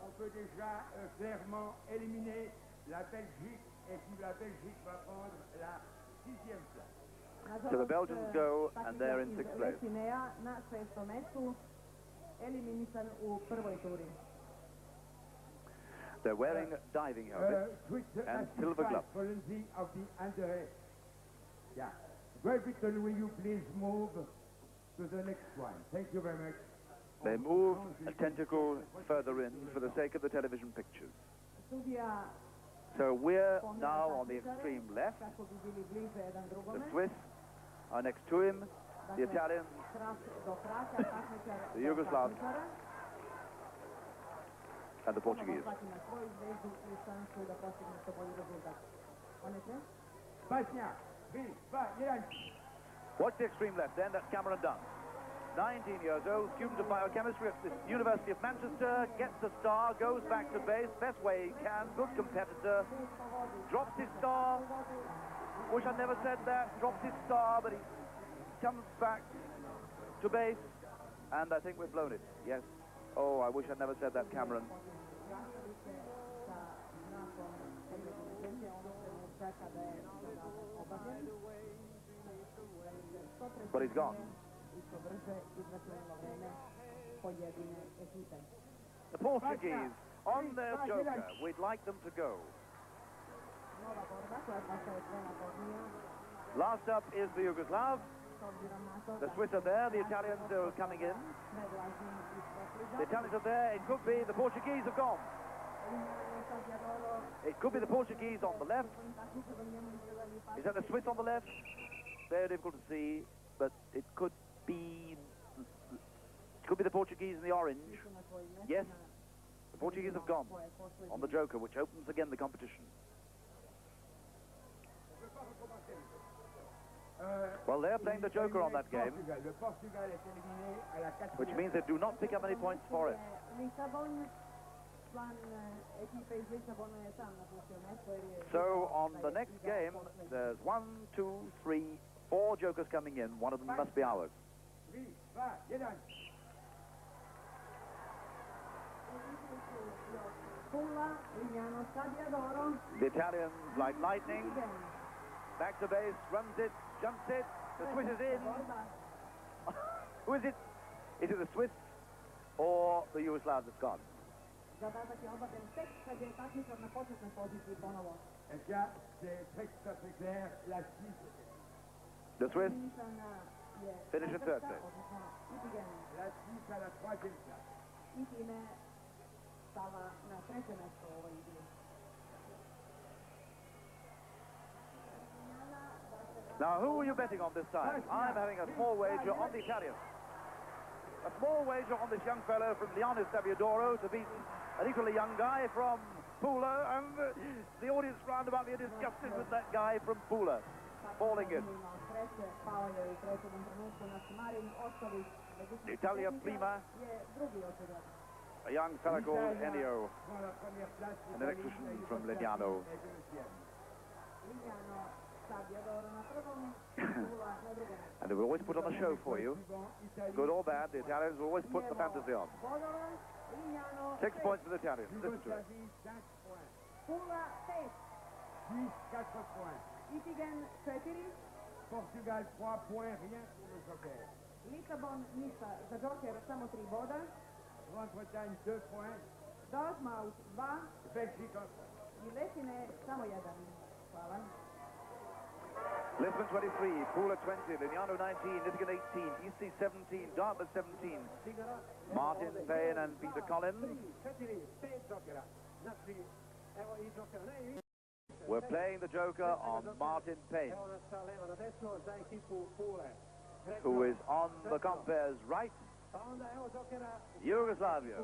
On peut déjà clairement éliminer la Belgique et puis la Belgique va prendre la 6e place. So the Belgians go and they're in 6th place. They're wearing diving helmets and silver gloves. Of the yeah. Great Britain, will you please move to the next one? Thank you very much. They move a tentacle further in for the sake of the television pictures. So we're now on the extreme left. The Swiss are next to him. The Italians, the Yugoslavs, and the Portuguese. Watch the extreme left then, that's Cameron Dunn. 19 years old, student of biochemistry at the University of Manchester, gets the star, goes back to base, best way he can, good competitor, drops his star. Wish I never said that, drops his star, but he comes back to base, and I think we've blown it, yes. Oh, I wish I never said that, Cameron. But he's gone. The Portuguese, on their joker, we'd like them to go. Last up is the Yugoslav. The Swiss are there, the Italians are coming in. The Italians are there, it could be the Portuguese have gone. It could be the Portuguese on the left. Is that the Swiss on the left? Very difficult to see, but it could be the Portuguese in the orange. Yes, the Portuguese have gone on the joker, which opens again the competition. Well, they're playing the joker on that game, which means they do not pick up any points for it. So on the next game, there's 1, 2, 3, 4 jokers coming in. One of them must be ours. Pula, Lignano, Sabbiadoro. The Italians, like lightning, back to base, runs it, jumps it, the Swiss is in. Who is it? Is it the Swiss or the Yugoslavs that's gone? The Swiss finish in 3rd place. Now, who are you betting on this time? I'm having a small wager on the Italians. A small wager on this young fellow from Sabbiadoro to beat an equally young guy from Pula, and the audience round about me are disgusted with that guy from Pula falling in. Italia Prima, a young fellow called Ennio, an electrician from Lignano. And they will always put on a show for you. Good or bad, the Italians will always put the fantasy on. 6 points for the Italians. Listen to it. Pula 6. Ittigen 4. Portugal 3 points, rien pour le joker. Lisabon ništa, za Joker samo 3 boda. Grande-Bretagne 2 points. Dartmouth 2 Belgique 1 point. i Lessines samo 1. Hvala. Lisbon 23, Pula 20, Lignano 19, Ittigen 18, Issy 17, Dartmouth 17, Martin Payne and Peter Collins. We're playing the joker on Martin Payne, who is on the compare's right. Yugoslavia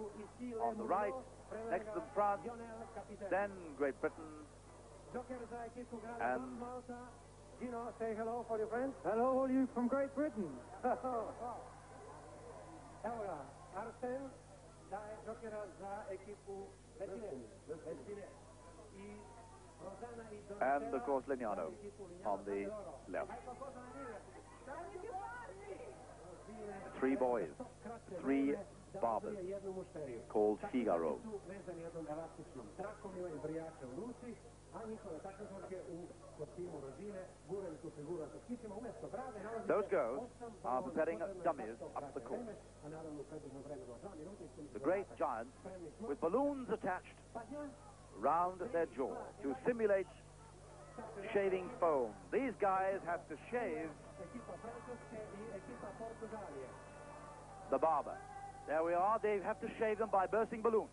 on the right, next to them France, then Great Britain, and Gino, say hello for your friends. Hello, all you from Great Britain. Evo Arsen daje Jokera za ekipu Lessines. and of course Lignano on the left. 3 boys, 3 barbers, called Figaro. Those girls are preparing dummies up the course. The great giants with balloons attached round their jaw to simulate shaving foam. These guys have to shave the barber. There we are. They have to shave them by bursting balloons.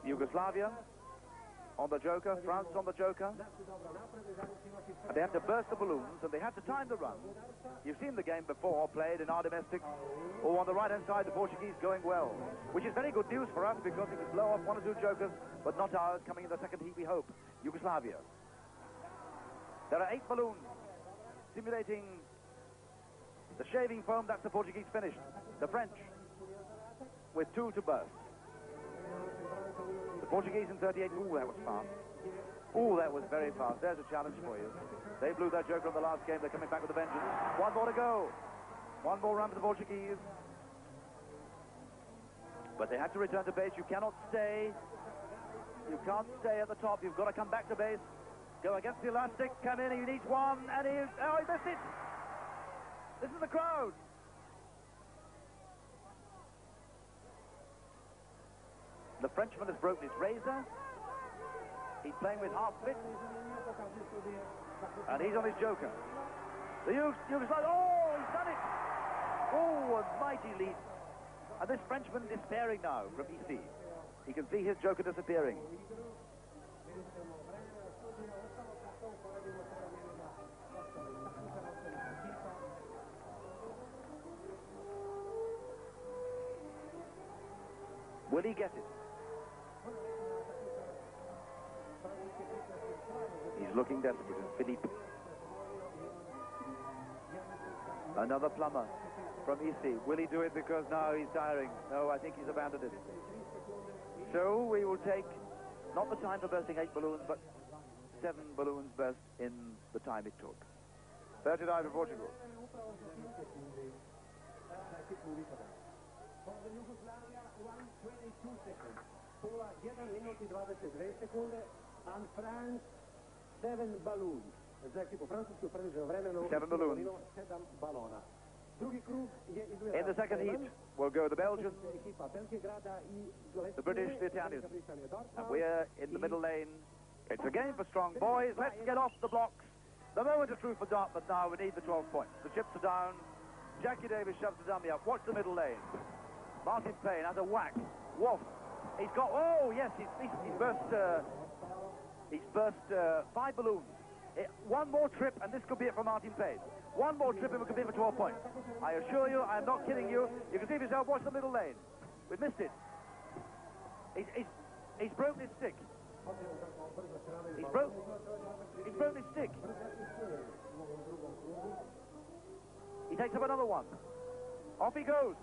Yugoslavia on the joker, France on the joker. And they have to burst the balloons and they have to time the run. You've seen the game before, played in our domestics. Oh, on the right-hand side, the Portuguese going well, which is very good news for us because we can blow off 1 or 2 jokers, but not ours coming in the second heat, we hope. Yugoslavia. There are 8 balloons simulating the shaving foam. That's the Portuguese finished. The French with 2 to burst. The Portuguese in 38. Ooh, that was fast. Ooh, that was very fast. There's a challenge for you. They blew their joker in the last game. They're coming back with a vengeance. 1 more to go. 1 more run for the Portuguese. But they had to return to base. You cannot stay. You can't stay at the top. You've got to come back to base. Go against the elastic. Come in. He needs 1. And he missed it. This is the crowd. The Frenchman has broken his razor. He's playing with half fit. And he's on his joker. The Yugoslav, oh, he's done it! Oh, a mighty leap. And this Frenchman despairing now from Issy. He can see his joker disappearing. Will he get it? He's looking desperate, Philippe. Another plumber from Issy. Will he do it because now he's tiring? No, I think he's abandoned it. So we will take, not the time for bursting 8 balloons, but 7 balloons burst in the time it took. 39 for Portugal. Pula 1 minut I 22 sekunde, and France 7 balloons. Za ekipu Francusku u predviđenom vremenu 7 balloons. 7 balona. Drugi krug je In the second heat will go the Belgians, ekipa Belgrada I the British, the Italians. And we're in the middle lane. It's a game for strong boys. Let's get off the blocks. The moment of truth for Dartmouth now. We need the 12 points. The chips are down. Jackie Davis shoves the dummy up. Watch the middle lane. Martin Payne has a whack. Wolf. He's got, oh yes, he's burst 5 balloons. 1 more trip and this could be it for Martin Payne. 1 more trip and we could be it for 12 points. I assure you, I'm not kidding you. You can see for yourself, watch the middle lane. We've missed it. He's broken his stick. He's broken his stick. He takes up another one. Off he goes.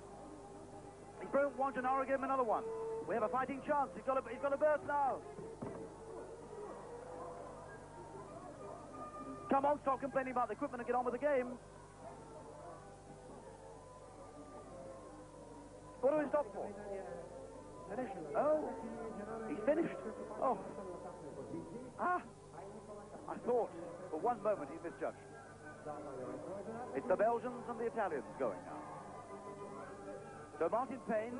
He's broken one, Gennaro give him another one. We have a fighting chance. He's got a burst now. Come on, stop complaining about the equipment and get on with the game. What do we stop for? Oh, he's finished. Oh. Ah, I thought for one moment he misjudged. It's the Belgians and the Italians going now. So Martin Payne,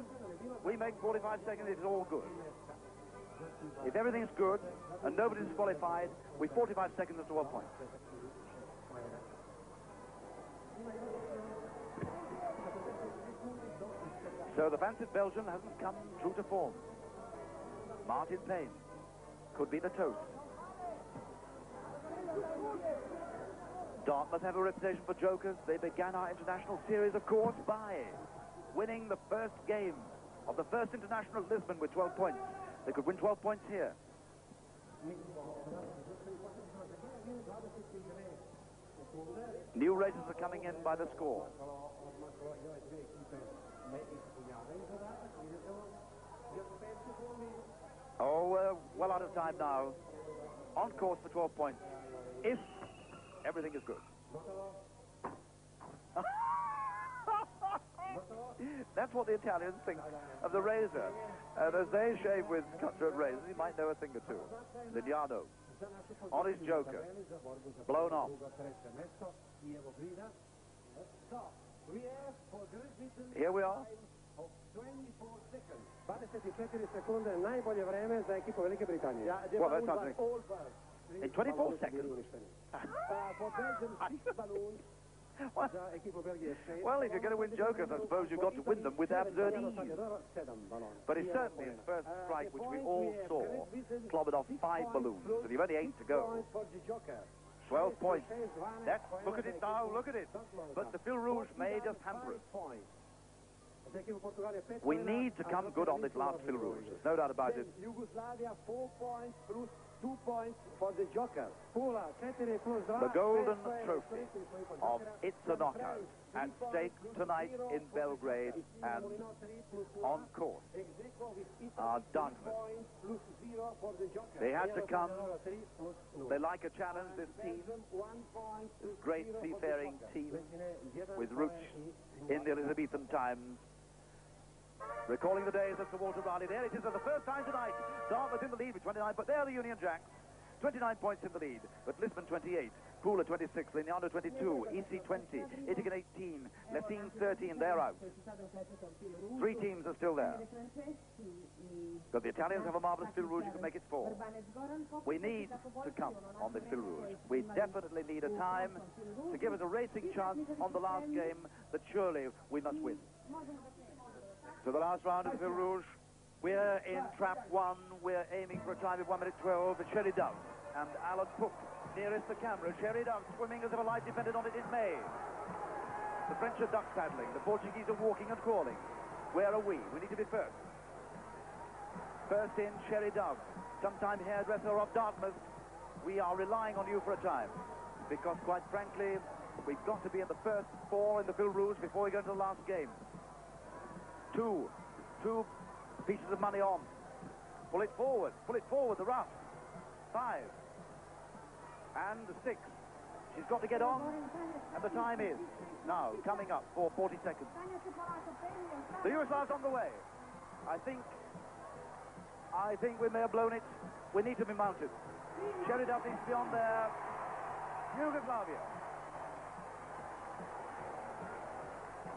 we make 45 seconds, it's all good. If everything's good and nobody's qualified, we 45 seconds to 1 point. So the fancied Belgian hasn't come true to form. Martin Payne could be the toast. Dartmouth have a reputation for jokers. They began our international series, of course, by winning the first game of the first international at Lisbon with 12 points. They could win 12 points here. New races are coming in by the score. Oh, we're well out of time now. On course for 12 points. If everything is good. That's what the Italians think of the razor. And as they shave with cutthroat razors, you might know a thing or two. Lignano on his joker. Blown off. Here we are. 24 sekunde je najbolje vreme za ekipu Velike Britanije. Well, that's something. In 24 seconds? Well, if you're going to win jokers, I suppose you've got to win them with absurd ease. But it's certainly his first strike, which we all saw, clobbered off 5 balloons, and you've only 8 to go. 12 points. Look at it now, look at it. But the fil rouge may just hamper us. We need to come good on this last fil rouge. There's no doubt about it. Yugoslavia 4 points plus 2 points for the joker. Pula 4 plus 1. The golden trophy of It's a Knockout at stake tonight in Belgrade and on course are Dartmouth. They had to come. They like a challenge, this team. This great seafaring team with roots in the Elizabethan times. Recalling the days of Sir Walter Raleigh. There it is for the first time tonight. Dartmouth in the lead with 29, but there are the Union Jacks. 29 points in the lead, but Lisbon 28, Pula 26, Lignano 22, Issy 20, Ittigen 18, Lessines 13, they're out. 3 teams are still there. But the Italians have a marvellous fil rouge, you can make it 4. We need to come on this fil rouge. We definitely need a time to give us a racing chance on the last game that surely we must win. So the last round of the fil rouge, we're in trap 1. We're aiming for a time of 1 minute 12. It's Sherry Dove and Alan Cook nearest the camera. Sherry Dove swimming as if a life depended on it in May. The French are duck paddling. The Portuguese are walking and crawling. Where are we? We need to be first. First in, Sherry Dove, sometime hairdresser of Dartmouth. We are relying on you for a time because, quite frankly, we've got to be in the first 4 in the fil rouge before we go to the last game. 2 pieces of money on. Pull it forward, the rough. 5. And 6. She's got to get on, and the time is now coming up for 40 seconds. The Yugoslavs on the way. I think we may have blown it. We need to be mounted. Sherry Duff needs to be on there. Yugoslavia.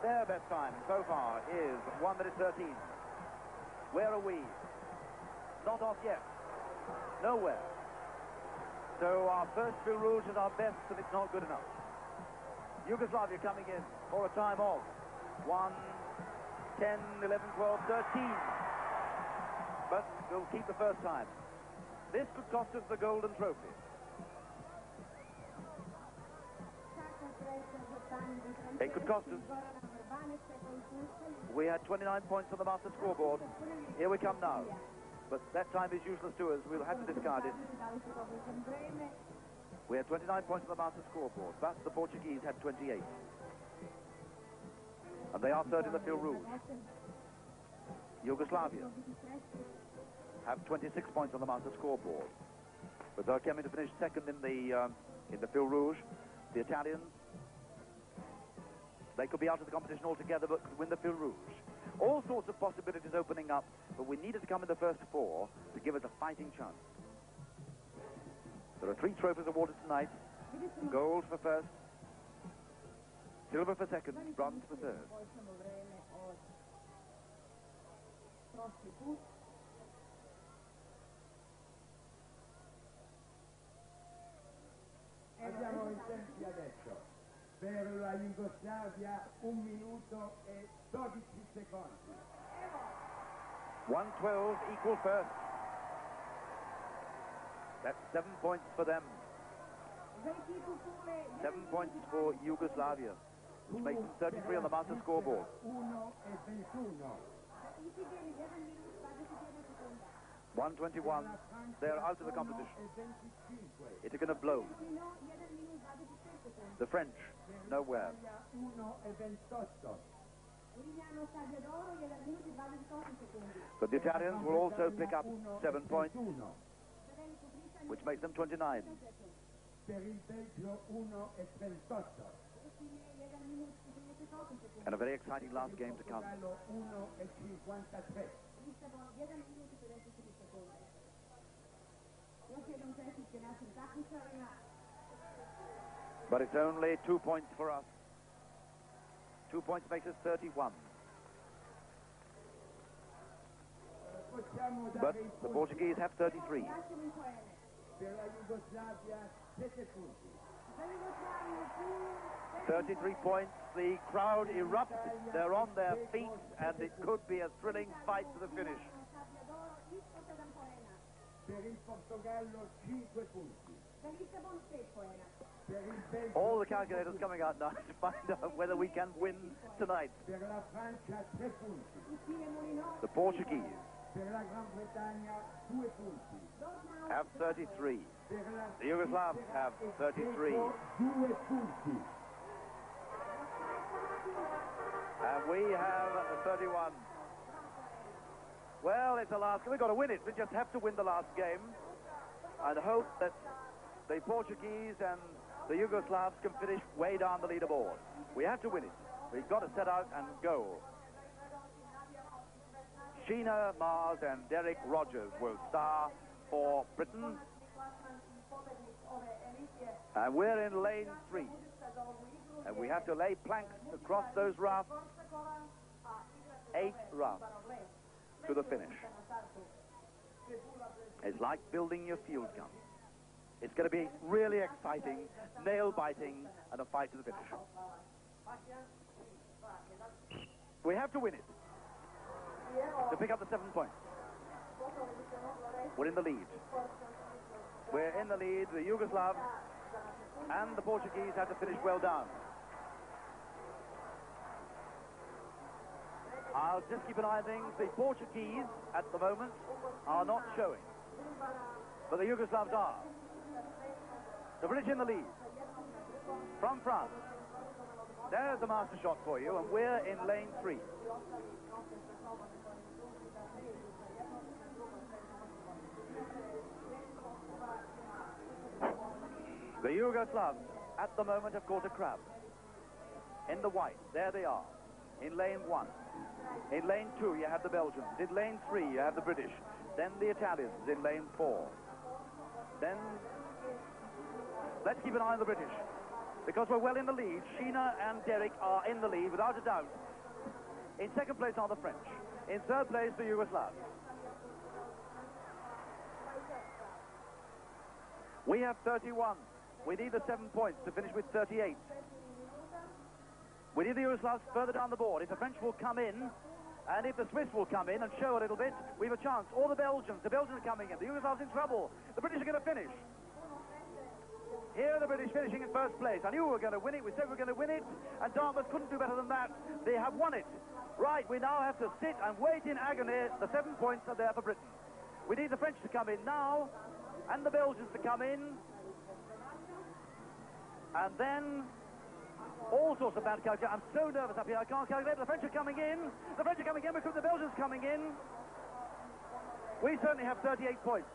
Their best time so far is 1 minute 13. Where are we? Not off yet. Nowhere. So our first fil rouge is our best, and it's not good enough. Yugoslavia coming in for a time of 1, 10, 11, 12, 13. But we'll keep the first time. This could cost us the golden trophy. It could cost us. We had 29 points on the master scoreboard. Here we come now. But that time is useless to us. We'll have to discard it. We had 29 points on the master scoreboard, but the Portuguese had 28. And they are third in the fil rouge. Yugoslavia have 26 points on the master scoreboard. But they're coming to finish second in the fil rouge. The Italians, they could be out of the competition altogether, but could win the fil rouge. All sorts of possibilities opening up, but we needed to come in the first 4 to give us a fighting chance. The There are 3 trophies awarded tonight. Gold for first, silver for second, bronze for third. Abbiamo i tempi adesso. Per la Jugoslavia 1 minuto e 12 secondi. 1:12 equal first. That's 7 points for them. 7 points for Yugoslavia, which makes them 33 on the master scoreboard. 1 e 21. 1:21. They're out of the competition. Ittigen have blown. The French, nowhere. 1 e 28. But the Italians will also pick up 7 points, which makes them 29. Per il Belgio 1 e 38. And a very exciting last game to come. 1 e 53. But it's only 2 points for us. 2 points makes us 31. But the Portuguese have 33. Per la Jugoslavia 7 punti. 33 points. The crowd erupts. They're on their feet, and it could be a thrilling fight to the finish. Per il Portogallo 5 punti. Per il Belgio All the calculators coming out now to find out whether we can win tonight. per la Francia 3 punti. The Portuguese Per la Gran Bretagna 2 punti. have 33. Per la The Yugoslavs have 33. 2 punti. And we have 31. Well, it's the last. We've got to win it. We just have to win the last game and hope that the Portuguese and the Yugoslavs can finish way down the leaderboard. We have to win it. We've got to set out and go. Sheena Mars and Derek Rogers will star for Britain. And we're in lane 3. And we have to lay planks across those rafts. 8 rafts to the finish. It's like building your field gun. It's going to be really exciting, nail-biting, and a fight to the finish. We have to win it to pick up the 7 points. We're in the lead. We're in the lead. The Yugoslavs and the Portuguese have to finish well down. I'll just keep an eye on things. The Portuguese, at the moment, are not showing. But the Yugoslavs are. The British in the lead. From France. There's the master shot for you, and we're in lane 3. The Yugoslavs, at the moment, have caught a crab. In the white, there they are. In lane 1. In lane 2, you have the Belgians. In lane 3, you have the British. Then the Italians in lane 4. Then, let's keep an eye on the British, because we're well in the lead. Sheena and Derek are in the lead, without a doubt. In second place are the French. In third place, the Yugoslavs. We have 31. We need the 7 points to finish with 38. We need the Yugoslavs further down the board. If the French will come in, and if the Swiss will come in and show a little bit, we have a chance. Or the Belgians. The Belgians are coming in. The Yugoslavs in trouble. The British are going to finish. Here are the British finishing in first place. I knew we were going to win it. We said we were going to win it. And Dartmouth couldn't do better than that. They have won it. Right, we now have to sit and wait in agony. The 7 points are there for Britain. We need the French to come in now, and the Belgians to come in. And then all sorts of bad calculations. I'm so nervous up here, I can't calculate. The French are coming in. The French are coming in because the Belgians are coming in. We certainly have 38 points.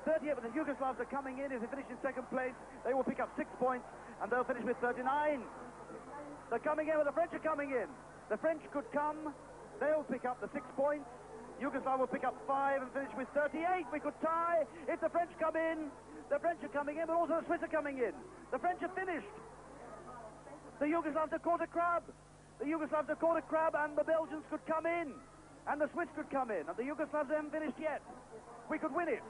38, but the Yugoslavs are coming in. If they finish in second place, they will pick up 6 points, and they'll finish with 39. They're coming in, but the French are coming in. The French could come. They'll pick up the 6 points. Yugoslav will pick up 5 and finish with 38. We could tie if the French come in. The French are coming in, but also the Swiss are coming in. The French are finished. The Yugoslavs have caught a crab. The Yugoslavs have caught a crab, and the Belgians could come in. And the Swiss could come in. And the Yugoslavs haven't finished yet. We could win it.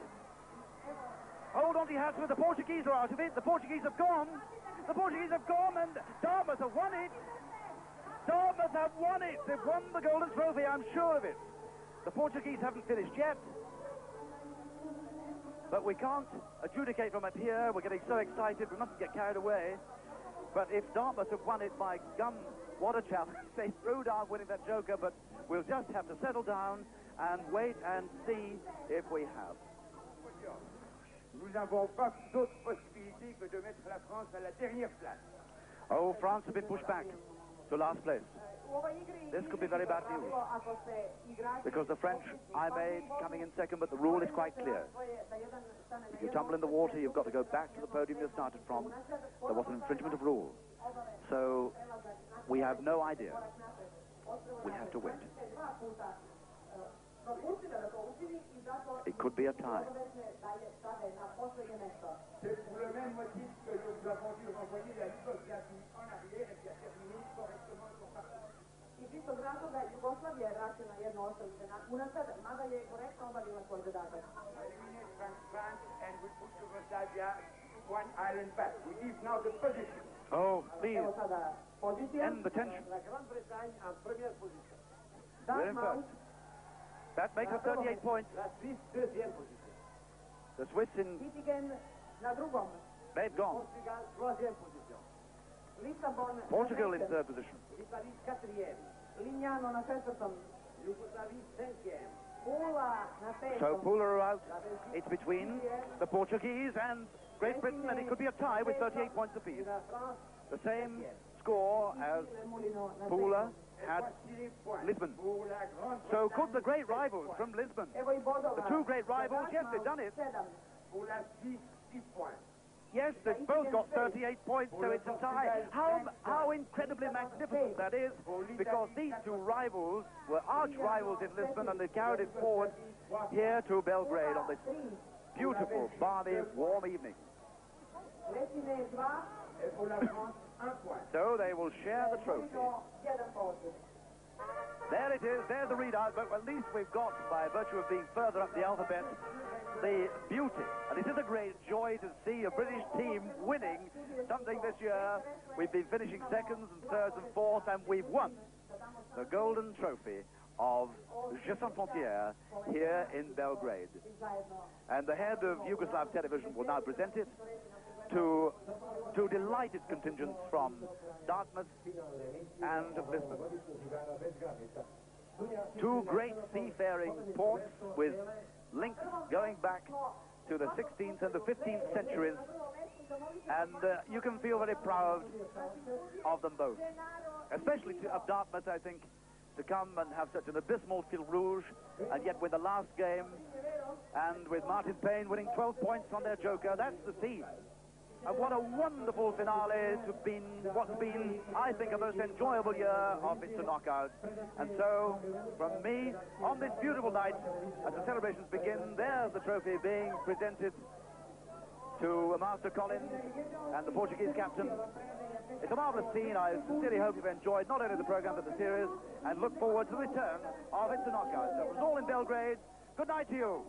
Hold on to your hats, the Portuguese are out of it. The Portuguese have gone. The Portuguese have gone, and Dartmouth have won it. Dartmouth have won it. They've won the golden trophy, I'm sure of it. The Portuguese haven't finished yet. But we can't adjudicate from up here. We're getting so excited, we mustn't get carried away. But if Dartmouth have won it, by gum, what a challenge. They threw down winning that joker, but we'll just have to settle down and wait and see if we have. Nous n'avons pas d'autre possibilité que de mettre la France à la dernière place. Oh, France have been pushed back to last place. This could be very bad news, because the French, I made coming in second, but the rule is quite clear. If you tumble in the water, you've got to go back to the podium you started from. There was an infringement of rule. So we have no idea. We have to wait. It could be a tie. C'est pour le même motif que nous avons dû renvoyer la Yougoslavie en arrière et qui a terminé correctement son parcours. Iz istog razloga Jugoslavija je vraćena jedno ostavljena unazad, mada je korektno obavila svoj zadatak. Eliminate France and we put Yugoslavia one island back. We give now the position. Oh, please, Evo sada pozicija. end the tension. La Grande-Bretagne en première position. We're in first. That makes us 38 points. La Suisse, deuxième position. The Swiss in... Ittigen na drugom. They've gone. Portugal, troisième position. Lisabon Portugal in third position. L'Italie, quatrième. Lignano na četvrtom. Yougoslavie, cinquième. Pula na petom. So Pula are out. It's between the Portuguese and Great Britain, and it could be a tie with 38 points apiece. La France, The same score as Issy-les-Moulineaux na Pula petom. had Voici les points. Lisbon. Pour la Grande So could the great rivals from Lisbon, Evo I bodova. the two great rivals, yes, they've done it. 7. Pour la Suisse, 6 points. Yes, they've both got 38 points, so it's a tie. How incredibly magnificent that is, because these two rivals were arch rivals in Lisbon, and they carried it forward here to Belgrade on this beautiful, balmy, warm evening. Lessines 2. Et pour la France, 1 point. So they will share the trophy. Moulineaux 1 poziv. There it is, there's the readout, but at least we've got, by virtue of being further up the alphabet, the beauty. And it is a great joy to see a British team winning something this year. We've been finishing seconds and thirds and fourths, and we've won the golden trophy of Jeux Sans Frontieres here in Belgrade. And the head of Yugoslav television will now present it to delighted contingents from Dartmouth and Lisbon. Two great seafaring ports with links going back to the 16th and the 15th centuries, and you can feel very proud of them both, especially of Dartmouth, I think, to come and have such an abysmal Rouge, and yet win the last game, and with Martin Payne winning 12 points on their joker. That's the theme. And what a wonderful finale to been what's been, I think, a most enjoyable year of It's a Knockout. And so, from me, on this beautiful night, as the celebrations begin, there's the trophy being presented to Master Colin and the Portuguese captain. It's a marvellous scene. I sincerely hope you've enjoyed not only the programme but the series, and look forward to the return of It's a Knockout. So it was all in Belgrade. Good night to you.